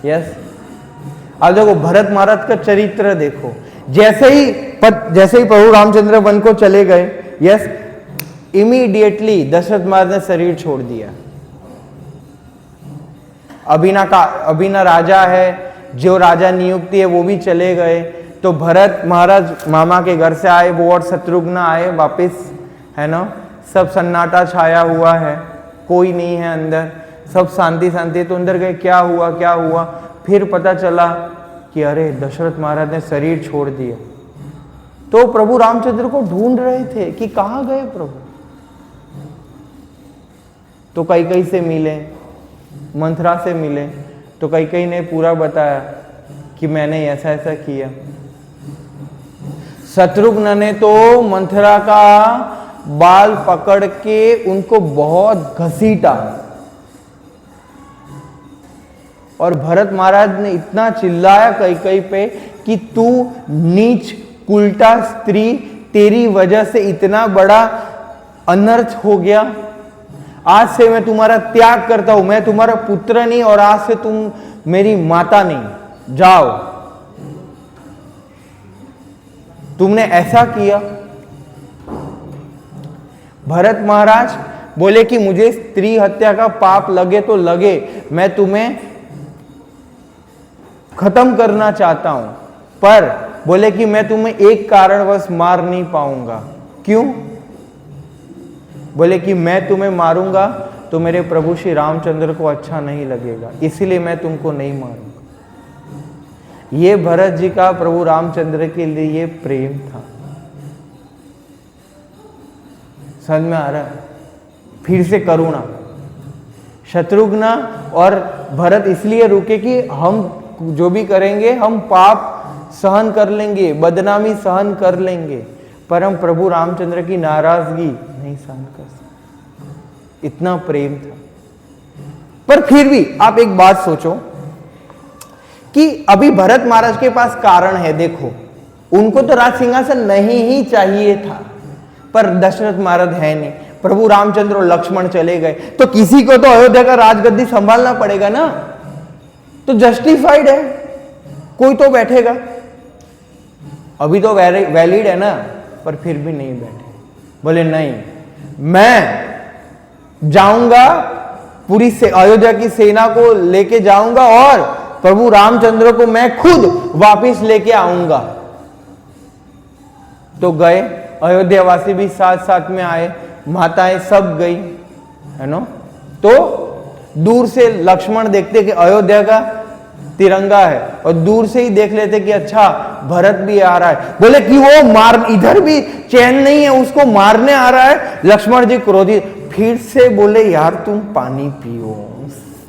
यस, अब देखो भरत महाराज का चरित्र देखो। जैसे ही प्रभु रामचंद्र वन को चले गए, यस, इमीडिएटली दशरथ महाराज ने शरीर छोड़ दिया। अभिना राजा है, जो राजा नियुक्ति है वो भी चले गए। तो भरत महाराज मामा के घर से आए, वो और शत्रुघ्न आए वापिस, है ना। सब सन्नाटा छाया हुआ है, कोई नहीं है अंदर, सब शांति। तो अंदर गए, क्या हुआ? फिर पता चला कि अरे दशरथ महाराज ने शरीर छोड़ दिया। तो प्रभु रामचंद्र को ढूंढ रहे थे कि कहाँ गए प्रभु। तो कैकेयी से मिले, मंथरा से मिले, तो कैकेयी ने पूरा बताया कि मैंने ऐसा ऐसा किया। शत्रुघ्न ने तो मंथरा का बाल पकड़ के उनको बहुत घसीटा, और भरत महाराज ने इतना चिल्लाया कैकेयी पे कि तू नीच कुलटा स्त्री, तेरी वजह से इतना बड़ा अनर्थ हो गया। आज से मैं तुम्हारा त्याग करता हूं, मैं तुम्हारा पुत्र नहीं और आज से तुम मेरी माता नहीं, जाओ। तुमने ऐसा किया। भरत महाराज बोले कि मुझे स्त्री हत्या का पाप लगे तो लगे, मैं तुम्हें खत्म करना चाहता हूं, पर बोले कि मैं तुम्हें एक कारणवश मार नहीं पाऊंगा। क्यों? बोले कि मैं तुम्हें मारूंगा तो मेरे प्रभु श्री रामचंद्र को अच्छा नहीं लगेगा, इसलिए मैं तुमको नहीं मारूंगा। ये भरत जी का प्रभु रामचंद्र के लिए प्रेम था। समझ में आ रहा है? फिर से करुणा। शत्रुघ्न और भरत इसलिए रुके कि हम जो भी करेंगे हम पाप सहन कर लेंगे, बदनामी सहन कर लेंगे, पर हम प्रभु रामचंद्र की नाराजगी नहीं सहन कर सकते। इतना प्रेम था। पर फिर भी आप एक बात सोचो कि अभी भरत महाराज के पास कारण है। देखो, उनको तो राज सिंहासन नहीं ही चाहिए था, पर दशरथ महाराज है नहीं, प्रभु रामचंद्र और लक्ष्मण चले गए, तो किसी को तो अयोध्या का राजगद्दी संभालना पड़ेगा ना। तो जस्टिफाइड है, कोई तो बैठेगा। अभी तो वैलिड है ना, पर फिर भी नहीं बैठे। बोले नहीं, मैं जाऊंगा, पूरी से अयोध्या की सेना को लेके जाऊंगा और प्रभु रामचंद्र को मैं खुद वापस लेके आऊंगा। तो गए, अयोध्यावासी भी साथ साथ में आए, माताएं सब गई, है ना। तो दूर से लक्ष्मण देखते कि अयोध्या का तिरंगा है, और दूर से ही देख लेते कि अच्छा भरत भी आ रहा है। बोले कि वो मार, इधर भी चैन नहीं है, उसको मारने आ रहा है। लक्ष्मण जी क्रोधित, फिर से बोले यार तुम पानी पियो,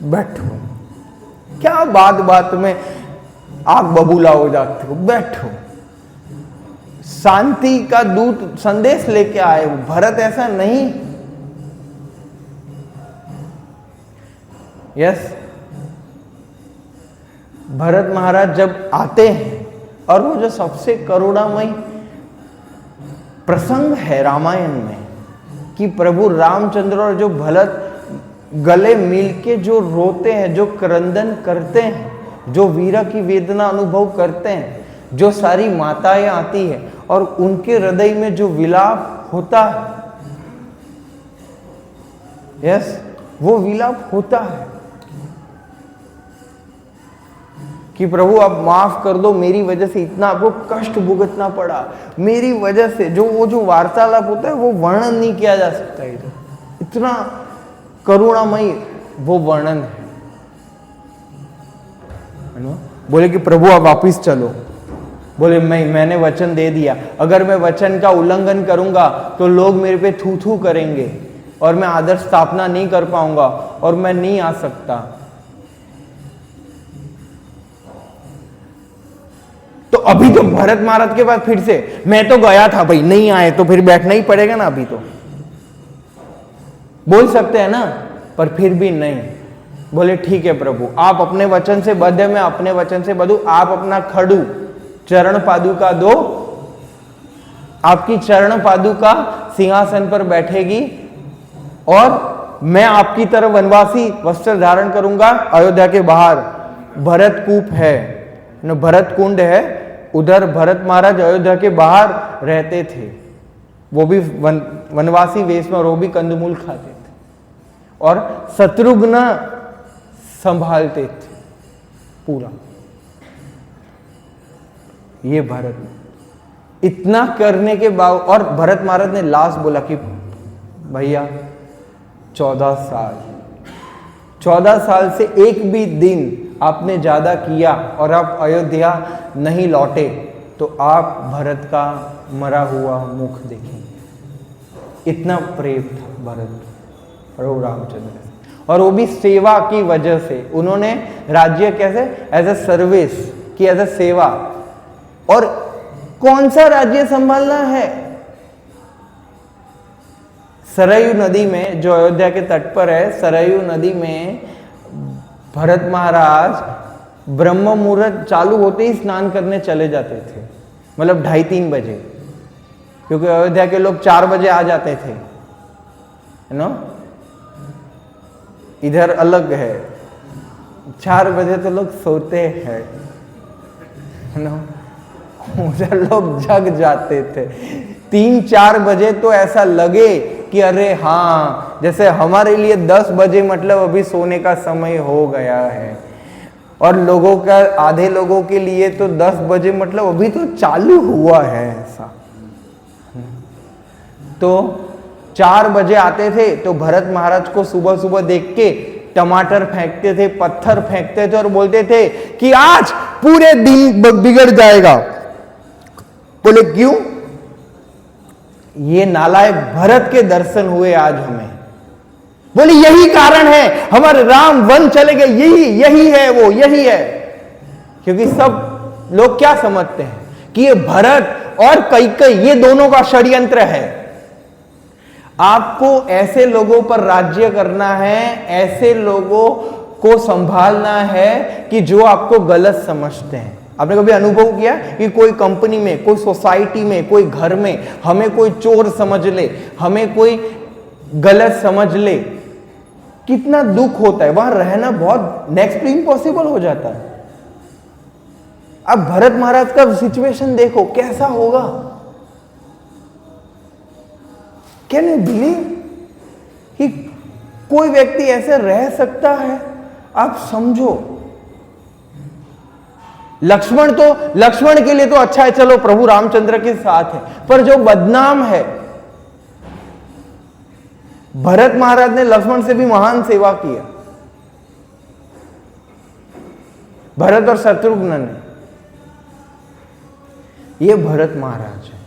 बैठो, क्या बात बात में आग बबूला हो जाते हो, बैठो। शांति का दूत संदेश लेके आए। भरत ऐसा नहीं। यस, भरत महाराज जब आते हैं, और वो जो सबसे करुणामय प्रसंग है रामायण में कि प्रभु रामचंद्र और जो भरत गले मिलके जो रोते हैं, जो क्रंदन करते हैं, जो वीरा की वेदना अनुभव करते हैं, जो सारी माताएं आती है और उनके हृदय में जो विलाप होता है, यस, वो विलाप होता है कि प्रभु आप माफ कर दो, मेरी वजह से इतना आपको कष्ट भुगतना पड़ा, मेरी वजह से। जो वार्तालाप होता है वो वर्णन नहीं किया जा सकता इधर, इतना करुणामयी वो वर्णन है ना। बोले कि प्रभु आप वापिस चलो। बोले मैंने वचन दे दिया, अगर मैं वचन का उल्लंघन करूंगा तो लोग मेरे पे थू थू करेंगे और मैं आदर्श स्थापना नहीं कर पाऊंगा और मैं नहीं आ सकता। तो अभी तो भरत महाराज के पास फिर से, मैं तो गया था भाई, नहीं आए तो फिर बैठना ही पड़ेगा ना, अभी तो बोल सकते हैं ना, पर फिर भी नहीं। बोले ठीक है प्रभु, आप अपने वचन से बद्ध है, मैं अपने वचन से बद्ध हूं, आप अपना खड़ू चरण पादुका दो, आपकी चरण पादुका सिंहासन पर बैठेगी और मैं आपकी तरह वनवासी वस्त्र धारण करूंगा। अयोध्या के बाहर भरत कूप है, भरत कुंड है, उधर भरत महाराज अयोध्या के बाहर रहते थे, वो भी वनवासी वेश में, और वो भी कंदमूल खाते थे, और शत्रुघ्न संभालते थे पूरा। ये भरत इतना करने के बाद, और भरत महाराज ने लास्ट बोला कि भैया 14 साल से एक भी दिन आपने ज्यादा किया और आप अयोध्या नहीं लौटे, तो आप भरत का मरा हुआ मुख देखेंगे। इतना प्रेम था भरत प्रभु रामचंद्र से, और वो भी सेवा की वजह से। उन्होंने राज्य कैसे, एज अ सर्विस की, एज अ सेवा। और कौन सा राज्य संभालना है? सरयू नदी में, जो अयोध्या के तट पर है, सरयू नदी में भरत महाराज ब्रह्म मुहूर्त चालू होते ही स्नान करने चले जाते थे, मतलब 2:30-3 बजे, क्योंकि अयोध्या के लोग 4 बजे आ जाते थे, है ना। इधर अलग है, 4 बजे तो लोग सोते हैं, है ना, उधर लोग जग जाते थे। 3-4 बजे तो ऐसा लगे कि अरे हाँ, जैसे हमारे लिए 10 बजे मतलब अभी सोने का समय हो गया है, और लोगों का, आधे लोगों के लिए तो 10 बजे मतलब अभी तो चालू हुआ है ऐसा। तो 4 बजे आते थे तो भरत महाराज को सुबह सुबह देख के टमाटर फेंकते थे, पत्थर फेंकते थे और बोलते थे कि आज पूरे दिन बिगड़ जाएगा। बोले क्यों? ये नालायक भरत के दर्शन हुए आज हमें। बोले यही कारण है, हमारे राम वन चले गए, यही है, वो यही है। क्योंकि सब लोग क्या समझते हैं कि ये भरत और कैकेयी, ये दोनों का षड्यंत्र है। आपको ऐसे लोगों पर राज्य करना है, ऐसे लोगों को संभालना है कि जो आपको गलत समझते हैं। आपने कभी अनुभव किया कि कोई कंपनी में, कोई सोसाइटी में, कोई घर में हमें कोई चोर समझ ले, हमें कोई गलत समझ ले, कितना दुख होता है, वहां रहना बहुत नेक्स्ट टू इम्पॉसिबल हो जाता है। अब भरत महाराज का सिचुएशन देखो कैसा होगा। कैन यू बिलीव कि कोई व्यक्ति ऐसे रह सकता है? आप समझो, लक्ष्मण के लिए तो अच्छा है, चलो प्रभु रामचंद्र के साथ है, पर जो बदनाम है, भरत महाराज ने लक्ष्मण से भी महान सेवा किया, भरत और शत्रुघ्न ने। ये भरत महाराज है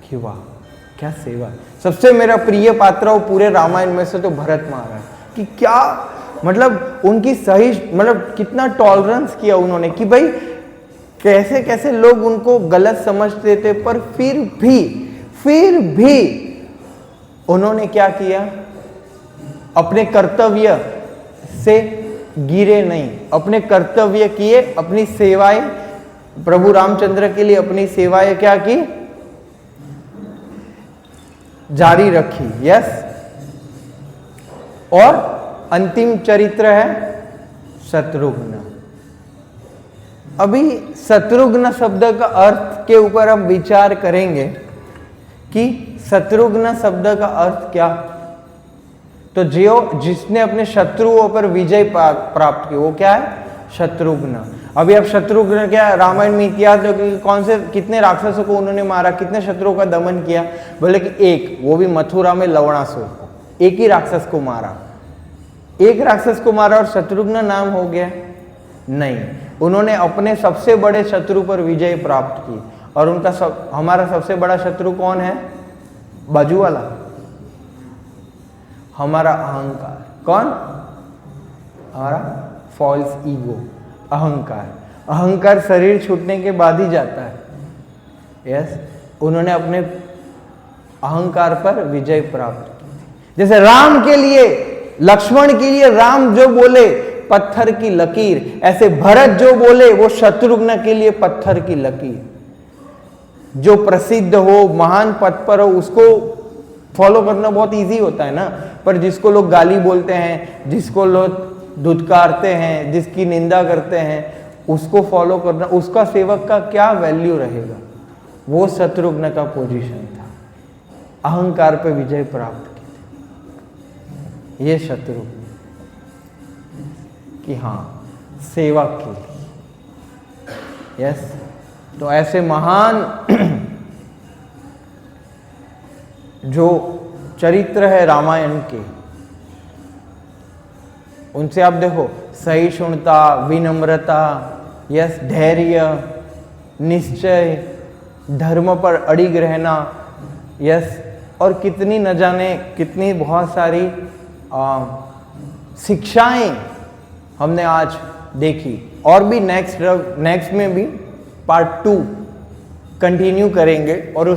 कि वाह क्या सेवा। सबसे मेरा प्रिय पात्र हो पूरे रामायण में से तो भरत महाराज, कि क्या मतलब उनकी सही, मतलब कितना टॉलरेंस किया उन्होंने कि भाई कैसे कैसे लोग उनको गलत समझते थे, पर फिर भी उन्होंने क्या किया, अपने कर्तव्य से गिरे नहीं, अपने कर्तव्य किए, अपनी सेवाएं प्रभु रामचंद्र के लिए अपनी सेवाएं क्या की, जारी रखी। यस। और अंतिम चरित्र है शत्रुघ्न। अभी शत्रुघ्न शब्द का अर्थ के ऊपर हम विचार करेंगे कि शत्रुघ्न शब्द का अर्थ क्या। तो जिसने अपने शत्रुओं पर विजय प्राप्त की, वो क्या है? शत्रुघ्न। अभी आप शत्रुघ्न क्या, रामायण में इतिहास कि कौन से, कितने राक्षसों को उन्होंने मारा, कितने शत्रुओं का दमन किया? बोले कि एक, वो भी मथुरा में लवणासुर को, एक ही राक्षस को मारा, एक राक्षस को मारा और शत्रुघ्न नाम हो गया? नहीं, उन्होंने अपने सबसे बड़े शत्रु पर विजय प्राप्त की। और उनका हमारा सबसे बड़ा शत्रु कौन है? बाजू वाला, हमारा अहंकार। कौन? हमारा फॉल्स ईगो, अहंकार। अहंकार शरीर छूटने के बाद ही जाता है। यस, उन्होंने अपने अहंकार पर विजय प्राप्त की थी। जैसे राम के लिए, लक्ष्मण के लिए राम जो बोले पत्थर की लकीर, ऐसे भरत जो बोले वो शत्रुघ्न के लिए पत्थर की लकीर। जो प्रसिद्ध हो, महान पद पर हो, उसको फॉलो करना बहुत इजी होता है ना, पर जिसको लोग गाली बोलते हैं, जिसको लोग धुतकारते हैं, जिसकी निंदा करते हैं, उसको फॉलो करना, उसका सेवक का क्या वैल्यू रहेगा? वो शत्रुघ्न का पोजीशन था, अहंकार पे विजय प्राप्त की थी। ये शत्रुघ्न कि हाँ सेवा के लिए। यस, तो ऐसे महान जो चरित्र है रामायण के, उनसे आप देखो सहिष्णुता, विनम्रता, यस, धैर्य, निश्चय, धर्म पर अड़िग रहना, यस, और कितनी न जाने कितनी बहुत सारी शिक्षाएं हमने आज देखी। और भी नेक्स्ट में भी पार्ट 2 कंटिन्यू करेंगे और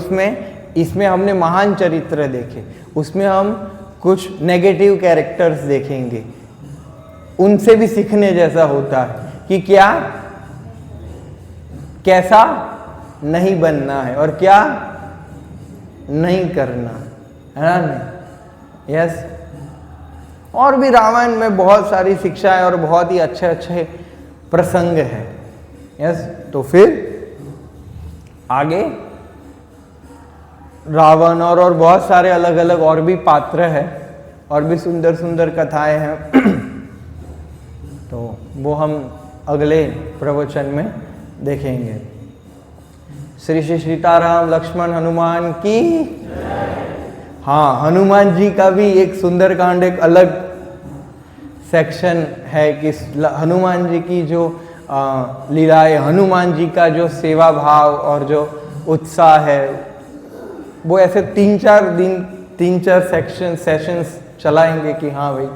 इसमें हमने महान चरित्र देखे, उसमें हम कुछ नेगेटिव कैरेक्टर्स देखेंगे। उनसे भी सीखने जैसा होता है कि कैसा नहीं बनना है और क्या नहीं करना है ना। यस, और भी रामायण में बहुत सारी शिक्षाएं और बहुत ही अच्छे अच्छे प्रसंग हैं। यस, तो फिर आगे रावण और बहुत सारे अलग अलग और भी पात्र हैं और भी सुंदर सुंदर कथाएं हैं तो वो हम अगले प्रवचन में देखेंगे। श्री श्री सीताराम लक्ष्मण हनुमान की। हाँ, हनुमान जी का भी एक सुंदरकांड, एक अलग सेक्शन है कि हनुमान जी की जो लीलाएं, हनुमान जी का जो सेवा भाव और जो उत्साह है, वो ऐसे 3-4 सेशंस चलाएंगे कि हाँ भाई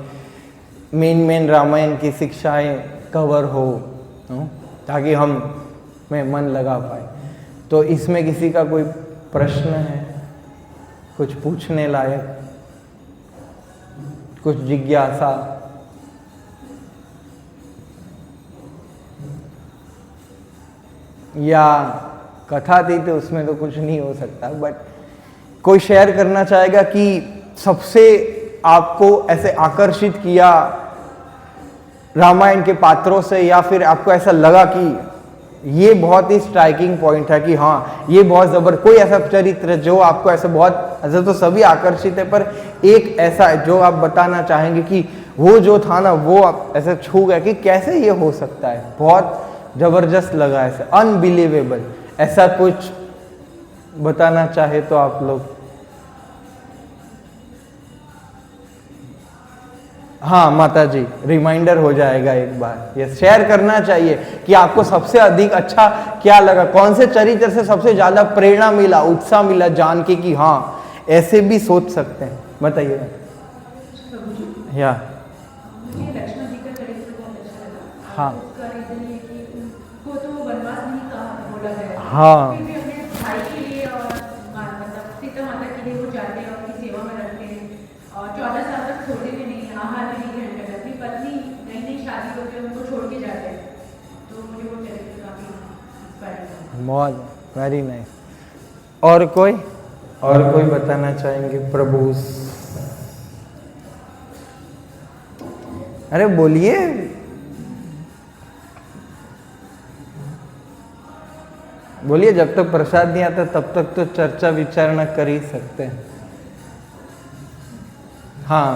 मेन रामायण की शिक्षाएं कवर हो, ताकि हम में मन लगा पाए। तो इसमें किसी का कोई प्रश्न है, कुछ पूछने लायक, कुछ जिज्ञासा? या कथा थी तो उसमें तो कुछ नहीं हो सकता, बट कोई शेयर करना चाहेगा कि सबसे आपको ऐसे आकर्षित किया रामायण के पात्रों से, या फिर आपको ऐसा लगा कि ये बहुत ही स्ट्राइकिंग पॉइंट है कि हाँ ये बहुत जबरदस्त, कोई ऐसा चरित्र जो आपको ऐसे बहुत, ऐसे तो सभी आकर्षित है, पर एक ऐसा जो आप बताना चाहेंगे कि वो जो था ना वो आप ऐसे छू गया कि कैसे ये हो सकता है, बहुत जबरदस्त लगा, ऐसे अनबिलीवेबल, ऐसा कुछ बताना चाहे तो आप लोग? हाँ माता जी, रिमाइंडर हो जाएगा एक बार, ये शेयर करना चाहिए कि आपको सबसे अधिक अच्छा क्या लगा, कौन से चरित्र से सबसे ज्यादा प्रेरणा मिला, उत्साह मिला जान के कि हाँ ऐसे भी सोच सकते हैं, बताइए। या लक्ष्मण जी का चरित्र बहुत अच्छा लगा। हाँ, उसका रीजन ये कि उनको तो वनवास नहीं कहा बोला गया, हाँ, फिर भी अपने भाई के लिए और मतलब सीता माता के लिए वो जाते हैं और उनकी सेवा में रहते हैं और 14 साल तक छोड़ते भी नहीं, आहार भी नहीं ग्रहण करते, अपनी पत्नी नई शादी होती है उनको छोड़ के जाते हैं। तो मुझे वो चरित्र काफी इंस्पायरिंग। बहुत वेरी नाइस। और कोई बताना चाहेंगे? प्रभु, अरे बोलिए। बोलिए, जब तक प्रसाद नहीं आता तब तक तो चर्चा विचारणा कर ही सकते हैं। हाँ,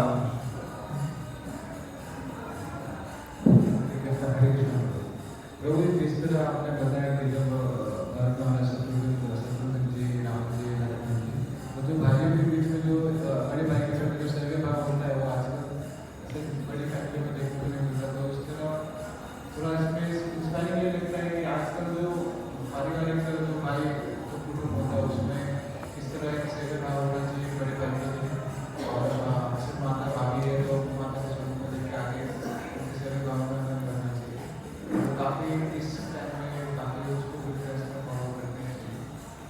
प्रभु जिस तरह आपने बताया कि जब शत्रुघ्न जी, राम जी, लक्ष्मण जी, तो जो भाइयों के बीच में जो बड़े भाई के साथ जो सर्वे भाव होता है वो आजकल बड़ी फैमिली में देखने को नहीं मिलता। तो इस तरह थोड़ा इसमें इंस्पायरिंग ये लगता है कि आजकल जो पारिवारिक जो भाई जो कुटुंब होता है उसमें किस तरह एक सर्वे भाव होना चाहिए बड़े भाई के लिए, और सिर्फ माता भाभी है तो माता के स्वरूप को लेकर आगे उनके सर्वे भाव में करना चाहिए। तो काफ़ी इस टाइम में काफ़ी उसको विश्वास में फॉलो करते हैं,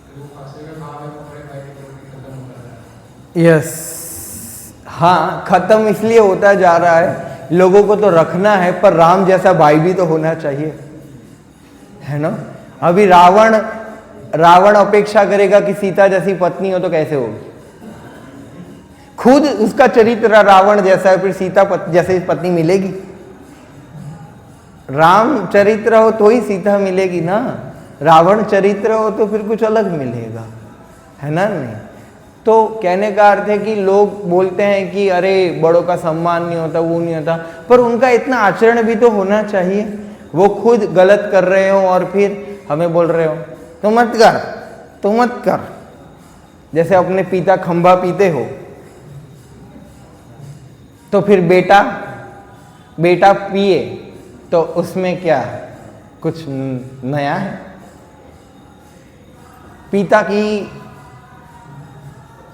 तो वो सर्वे भाव है वो बड़े भाई के प्रति खत्म हो रहा है। यस, हाँ, खत्म इसलिए होता जा रहा है, लोगों को तो रखना है पर राम जैसा भाई भी तो होना चाहिए, है ना। अभी रावण अपेक्षा करेगा कि सीता जैसी पत्नी हो तो कैसे होगी? खुद उसका चरित्र रावण जैसा है, फिर सीता जैसी पत्नी मिलेगी? राम चरित्र हो तो ही सीता मिलेगी ना, रावण चरित्र हो तो फिर कुछ अलग मिलेगा, है ना। नहीं तो कहने का अर्थ है कि लोग बोलते हैं कि अरे बड़ों का सम्मान नहीं होता, वो नहीं होता, पर उनका इतना आचरण भी तो होना चाहिए। वो खुद गलत कर रहे हो और फिर हमें बोल रहे हो तो मत कर। जैसे अपने पिता खंभा पीते हो तो फिर बेटा पिए तो उसमें क्या कुछ नया है? पिता की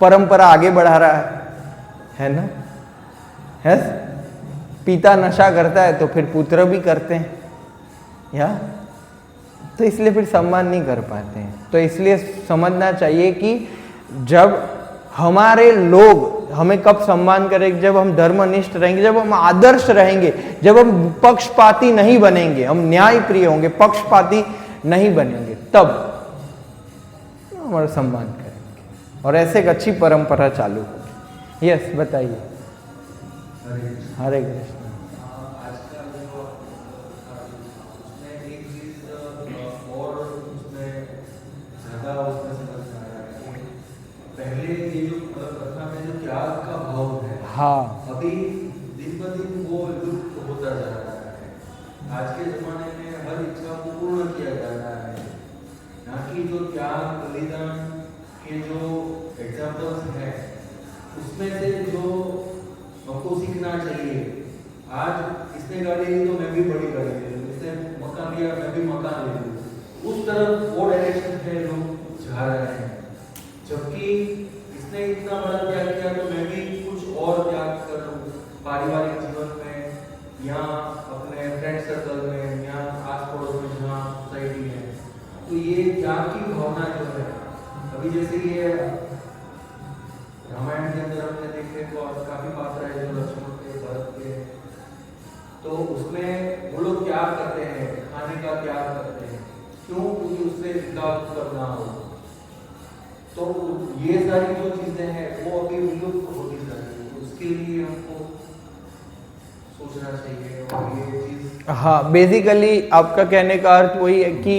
परंपरा आगे बढ़ा रहा है ना? है? पिता नशा करता है तो फिर पुत्र भी करते हैं, या तो इसलिए फिर सम्मान नहीं कर पाते हैं। तो इसलिए समझना चाहिए कि जब हमारे लोग हमें कब सम्मान करेंगे, जब हम धर्मनिष्ठ रहेंगे, जब हम आदर्श रहेंगे, जब हम पक्षपाती नहीं बनेंगे, हम न्यायप्रिय होंगे, पक्षपाती नहीं बनेंगे, तब हमारा सम्मान करेंगे और ऐसे एक अच्छी परंपरा चालू होगी। यस, बताइए। हरे कृष्ण। आजकल जो उसमें एक चीज और उसमें ज्यादा उसमें समझ में आ रहा है कि पहले ये जो प्रथा में जो त्याग का भाव है, हाँ, अभी दिन ब दिन वो लुप्त होता जा रहा है। आज के जमाने में हर इच्छा को पूर्ण किया जा रहा है, ना कि जो त्याग बलिदान के जो एग्जाम्पल्स हैं उसमें से जो हमको सीखना चाहिए। आज इसने गाड़ी ली तो मैं भी बड़ी गाड़ी ले लूँ, इसने मकान लिया मैं भी मकान ले लूँ, उस तरफ वो डायरेक्शन पे लोग जा रहे हैं। जबकि इसने इतना बड़ा त्याग किया तो मैं भी कुछ और त्याग कर लूँ, पारिवारिक जीवन में या अपने फ्रेंड सर्कल में या आस पड़ोस में जहाँ सोसाइटी में। तो ये त्याग की भावना जो है, अभी जैसे ये रामायण के अंदर हमने देखे तो काफी पात्र है जो लक्ष्मण के, भरत के, तो उसमें वो लोग त्याग करते हैं, खाने का त्याग करते हैं। क्यों? क्योंकि उससे विकास करना हो। तो ये सारी जो चीजें हैं वो अभी विलुप्त होती जा रही है, उसके लिए हमको सोचना चाहिए। और ये चीज, हाँ, बेसिकली आपका कहने का अर्थ वही है कि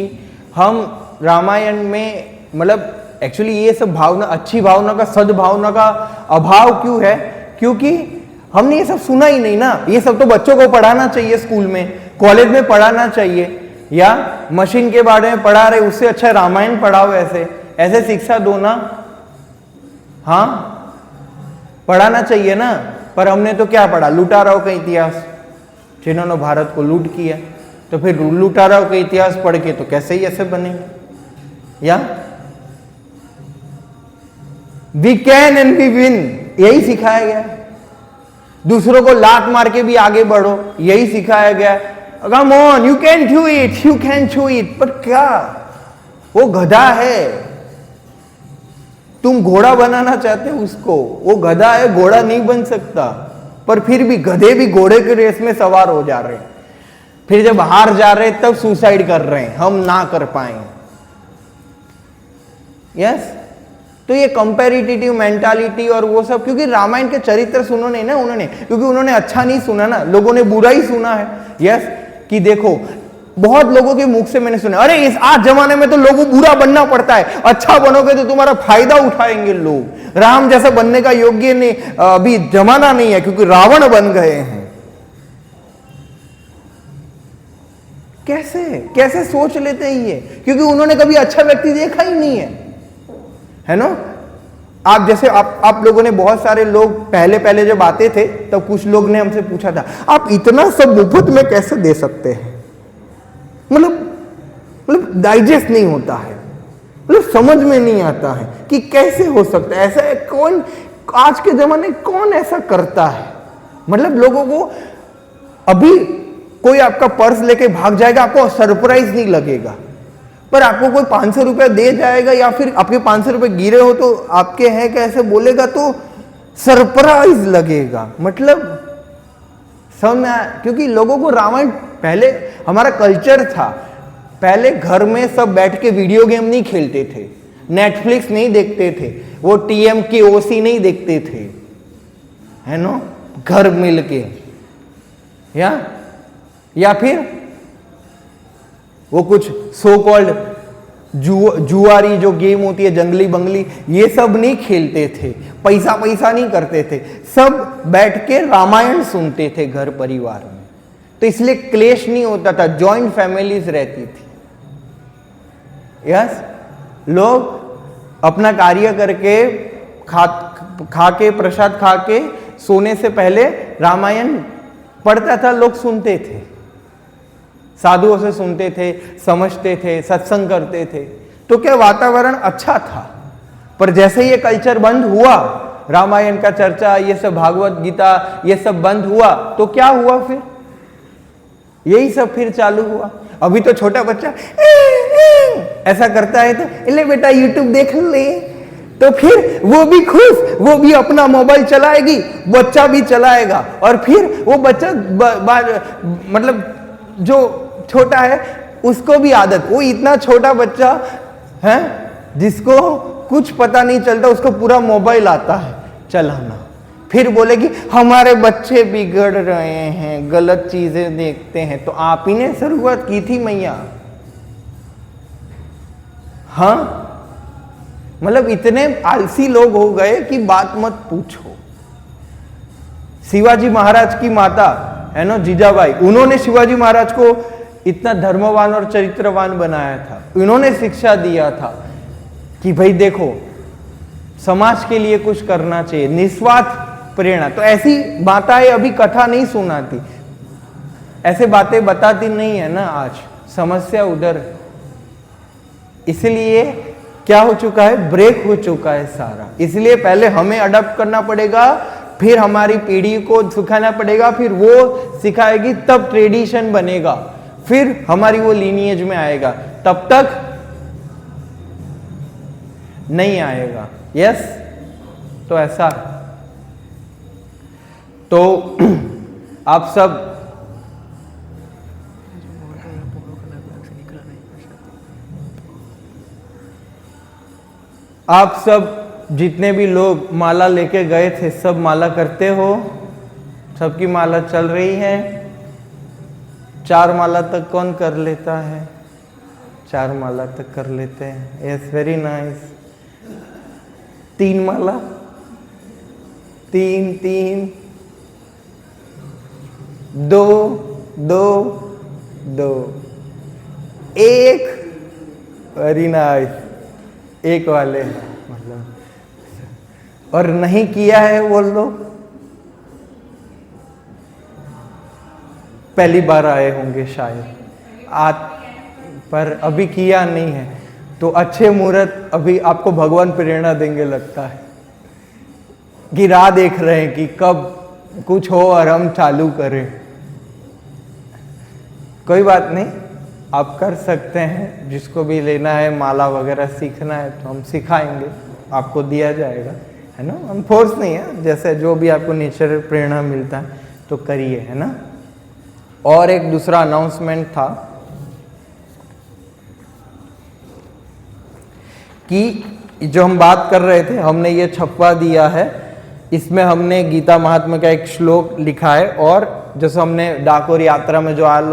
हम रामायण में मतलब एक्चुअली ये सब भावना, अच्छी भावना का, सद्भावना का अभाव क्यों है? क्योंकि हमने ये सब सुना ही नहीं ना। ये सब तो बच्चों को पढ़ाना चाहिए, स्कूल में, कॉलेज में पढ़ाना चाहिए, या मशीन के बारे में पढ़ा रहे, उससे अच्छा रामायण पढ़ाओ। ऐसे ऐसे शिक्षा दो ना, हाँ, पढ़ाना चाहिए ना। पर हमने तो क्या पढ़ा? लुटाराओं का इतिहास, जिन्होंने भारत को लूट किया। तो फिर लुटाराओं का इतिहास पढ़ के तो कैसे ही ऐसे बनेंगे? या we can and we win, यही सिखाया गया है। दूसरों को लात मार के भी आगे बढ़ो, यही सिखाया गया है। Come on, you can do it, you can do it. पर क्या, वो गधा है, तुम घोड़ा बनाना चाहते हो उसको, वो गधा है, घोड़ा नहीं बन सकता। पर फिर भी गधे भी घोड़े के रेस में सवार हो जा रहे हैं। फिर जब हार जा रहे तब सुसाइड कर रहे हैं, हम ना कर पाए। यस, तो ये कंपैरेटिव मेंटालिटी और वो सब, क्योंकि रामायण के चरित्र सुनो नहीं ना उन्होंने, क्योंकि उन्होंने अच्छा नहीं सुना ना, लोगों ने बुरा ही सुना है। यस, कि देखो बहुत लोगों के मुख से मैंने सुना, अरे इस आज जमाने में तो लोगों बुरा बनना पड़ता है, अच्छा बनोगे तो तुम्हारा फायदा उठाएंगे लोग, राम जैसा बनने का योग्य नहीं अभी जमाना नहीं है क्योंकि रावण बन गए हैं। कैसे कैसे सोच लेते हैं ये? क्योंकि उन्होंने कभी अच्छा व्यक्ति देखा ही नहीं है ना। आप जैसे आप लोगों ने, बहुत सारे लोग पहले जब आते थे तब कुछ लोग ने हमसे पूछा था, आप इतना सब मुफ्त में कैसे दे सकते हैं? मतलब डाइजेस्ट नहीं होता है, मतलब समझ में नहीं आता है कि कैसे हो सकता है ऐसा। कौन आज के जमाने कौन ऐसा करता है? मतलब लोगों को, अभी कोई आपका पर्स लेके भाग जाएगा, आपको सरप्राइज नहीं लगेगा, पर आपको कोई 500 रुपया दे जाएगा या फिर आपके 500 रुपए गिरे हो तो आपके हैं कैसे बोलेगा तो सरप्राइज लगेगा। मतलब समझ में आया? क्योंकि लोगों को रामायण, पहले हमारा कल्चर था, पहले घर में सब बैठ के वीडियो गेम नहीं खेलते थे, नेटफ्लिक्स नहीं देखते थे, वो TMKOC नहीं देखते थे, है ना, घर मिल के, या फिर वो कुछ सो कॉल्ड जुआरी जो गेम होती है, जंगली बंगली, ये सब नहीं खेलते थे, पैसा नहीं करते थे, सब बैठ के रामायण सुनते थे घर परिवार में। तो इसलिए क्लेश नहीं होता था, जॉइंट फैमिलीज रहती थी। यस, लोग अपना कार्य करके खा के प्रसाद खा के सोने से पहले रामायण पढ़ता था, लोग सुनते थे, साधुओं से सुनते थे, समझते थे, सत्संग करते थे, तो क्या वातावरण अच्छा था। पर जैसे ये कल्चर बंद हुआ, रामायण का चर्चा, ये सब भागवत गीता, ये सब बंद हुआ, तो क्या हुआ फिर? यही सब फिर चालू हुआ। अभी तो छोटा बच्चा ऐसा करता है तो ले बेटा यूट्यूब देख ले, तो फिर वो भी खुश, वो भी अपना मोबाइल चलाएगी, बच्चा भी चलाएगा, और फिर वो बच्चा मतलब जो छोटा है उसको भी आदत, वो इतना छोटा बच्चा है जिसको कुछ पता नहीं चलता, उसको पूरा मोबाइल आता है चलाना, फिर बोलेगी हमारे बच्चे बिगड़ रहे हैं, गलत चीजें देखते हैं। तो आप ही ने शुरुआत की थी मैया। हाँ, मतलब इतने आलसी लोग हो गए कि बात मत पूछो। शिवाजी महाराज की माता है ना जीजाबाई, उन्होंने शिवाजी महाराज को इतना धर्मवान और चरित्रवान बनाया था। उन्होंने शिक्षा दिया था कि भाई देखो समाज के लिए कुछ करना चाहिए, निस्वार्थ प्रेरणा। तो ऐसी माताएं अभी कथा नहीं सुनाती, ऐसे बातें बताती नहीं है ना। आज समस्या उधर, इसलिए क्या हो चुका है, ब्रेक हो चुका है सारा। इसलिए पहले हमें अडॉप्ट करना पड़ेगा, फिर हमारी पीढ़ी को सिखाना पड़ेगा, फिर वो सिखाएगी, तब ट्रेडिशन बनेगा, फिर हमारी वो लीनिएज में आएगा, तब तक नहीं आएगा। यस, तो ऐसा। तो आप सब जितने भी लोग माला लेके गए थे, सब माला करते हो? सबकी माला चल रही है? 4 माला तक कौन कर लेता है? 4 माला तक कर लेते हैं। Yes, very nice. 3 माला, 3 2 2 2 1, वेरी नाइस। 1 वाले मतलब, और नहीं किया है वो लोग पहली बार आए होंगे शायद, पर अभी किया नहीं है। तो अच्छे मुहूर्त अभी आपको भगवान प्रेरणा देंगे, लगता है कि राह देख रहे हैं कि कब कुछ हो और हम चालू करें। कोई बात नहीं, आप कर सकते हैं। जिसको भी लेना है, माला वगैरह सीखना है, तो हम सिखाएंगे, आपको दिया जाएगा, है ना। हम फोर्स नहीं है, जैसे जो भी आपको नेचर प्रेरणा मिलता है तो करिए, है ना। और एक दूसरा अनाउंसमेंट था कि जो हम बात कर रहे थे, हमने ये छपवा दिया है, इसमें हमने गीता महात्म्य का एक श्लोक लिखा है, और जैसे हमने डाकोर यात्रा में जो लोग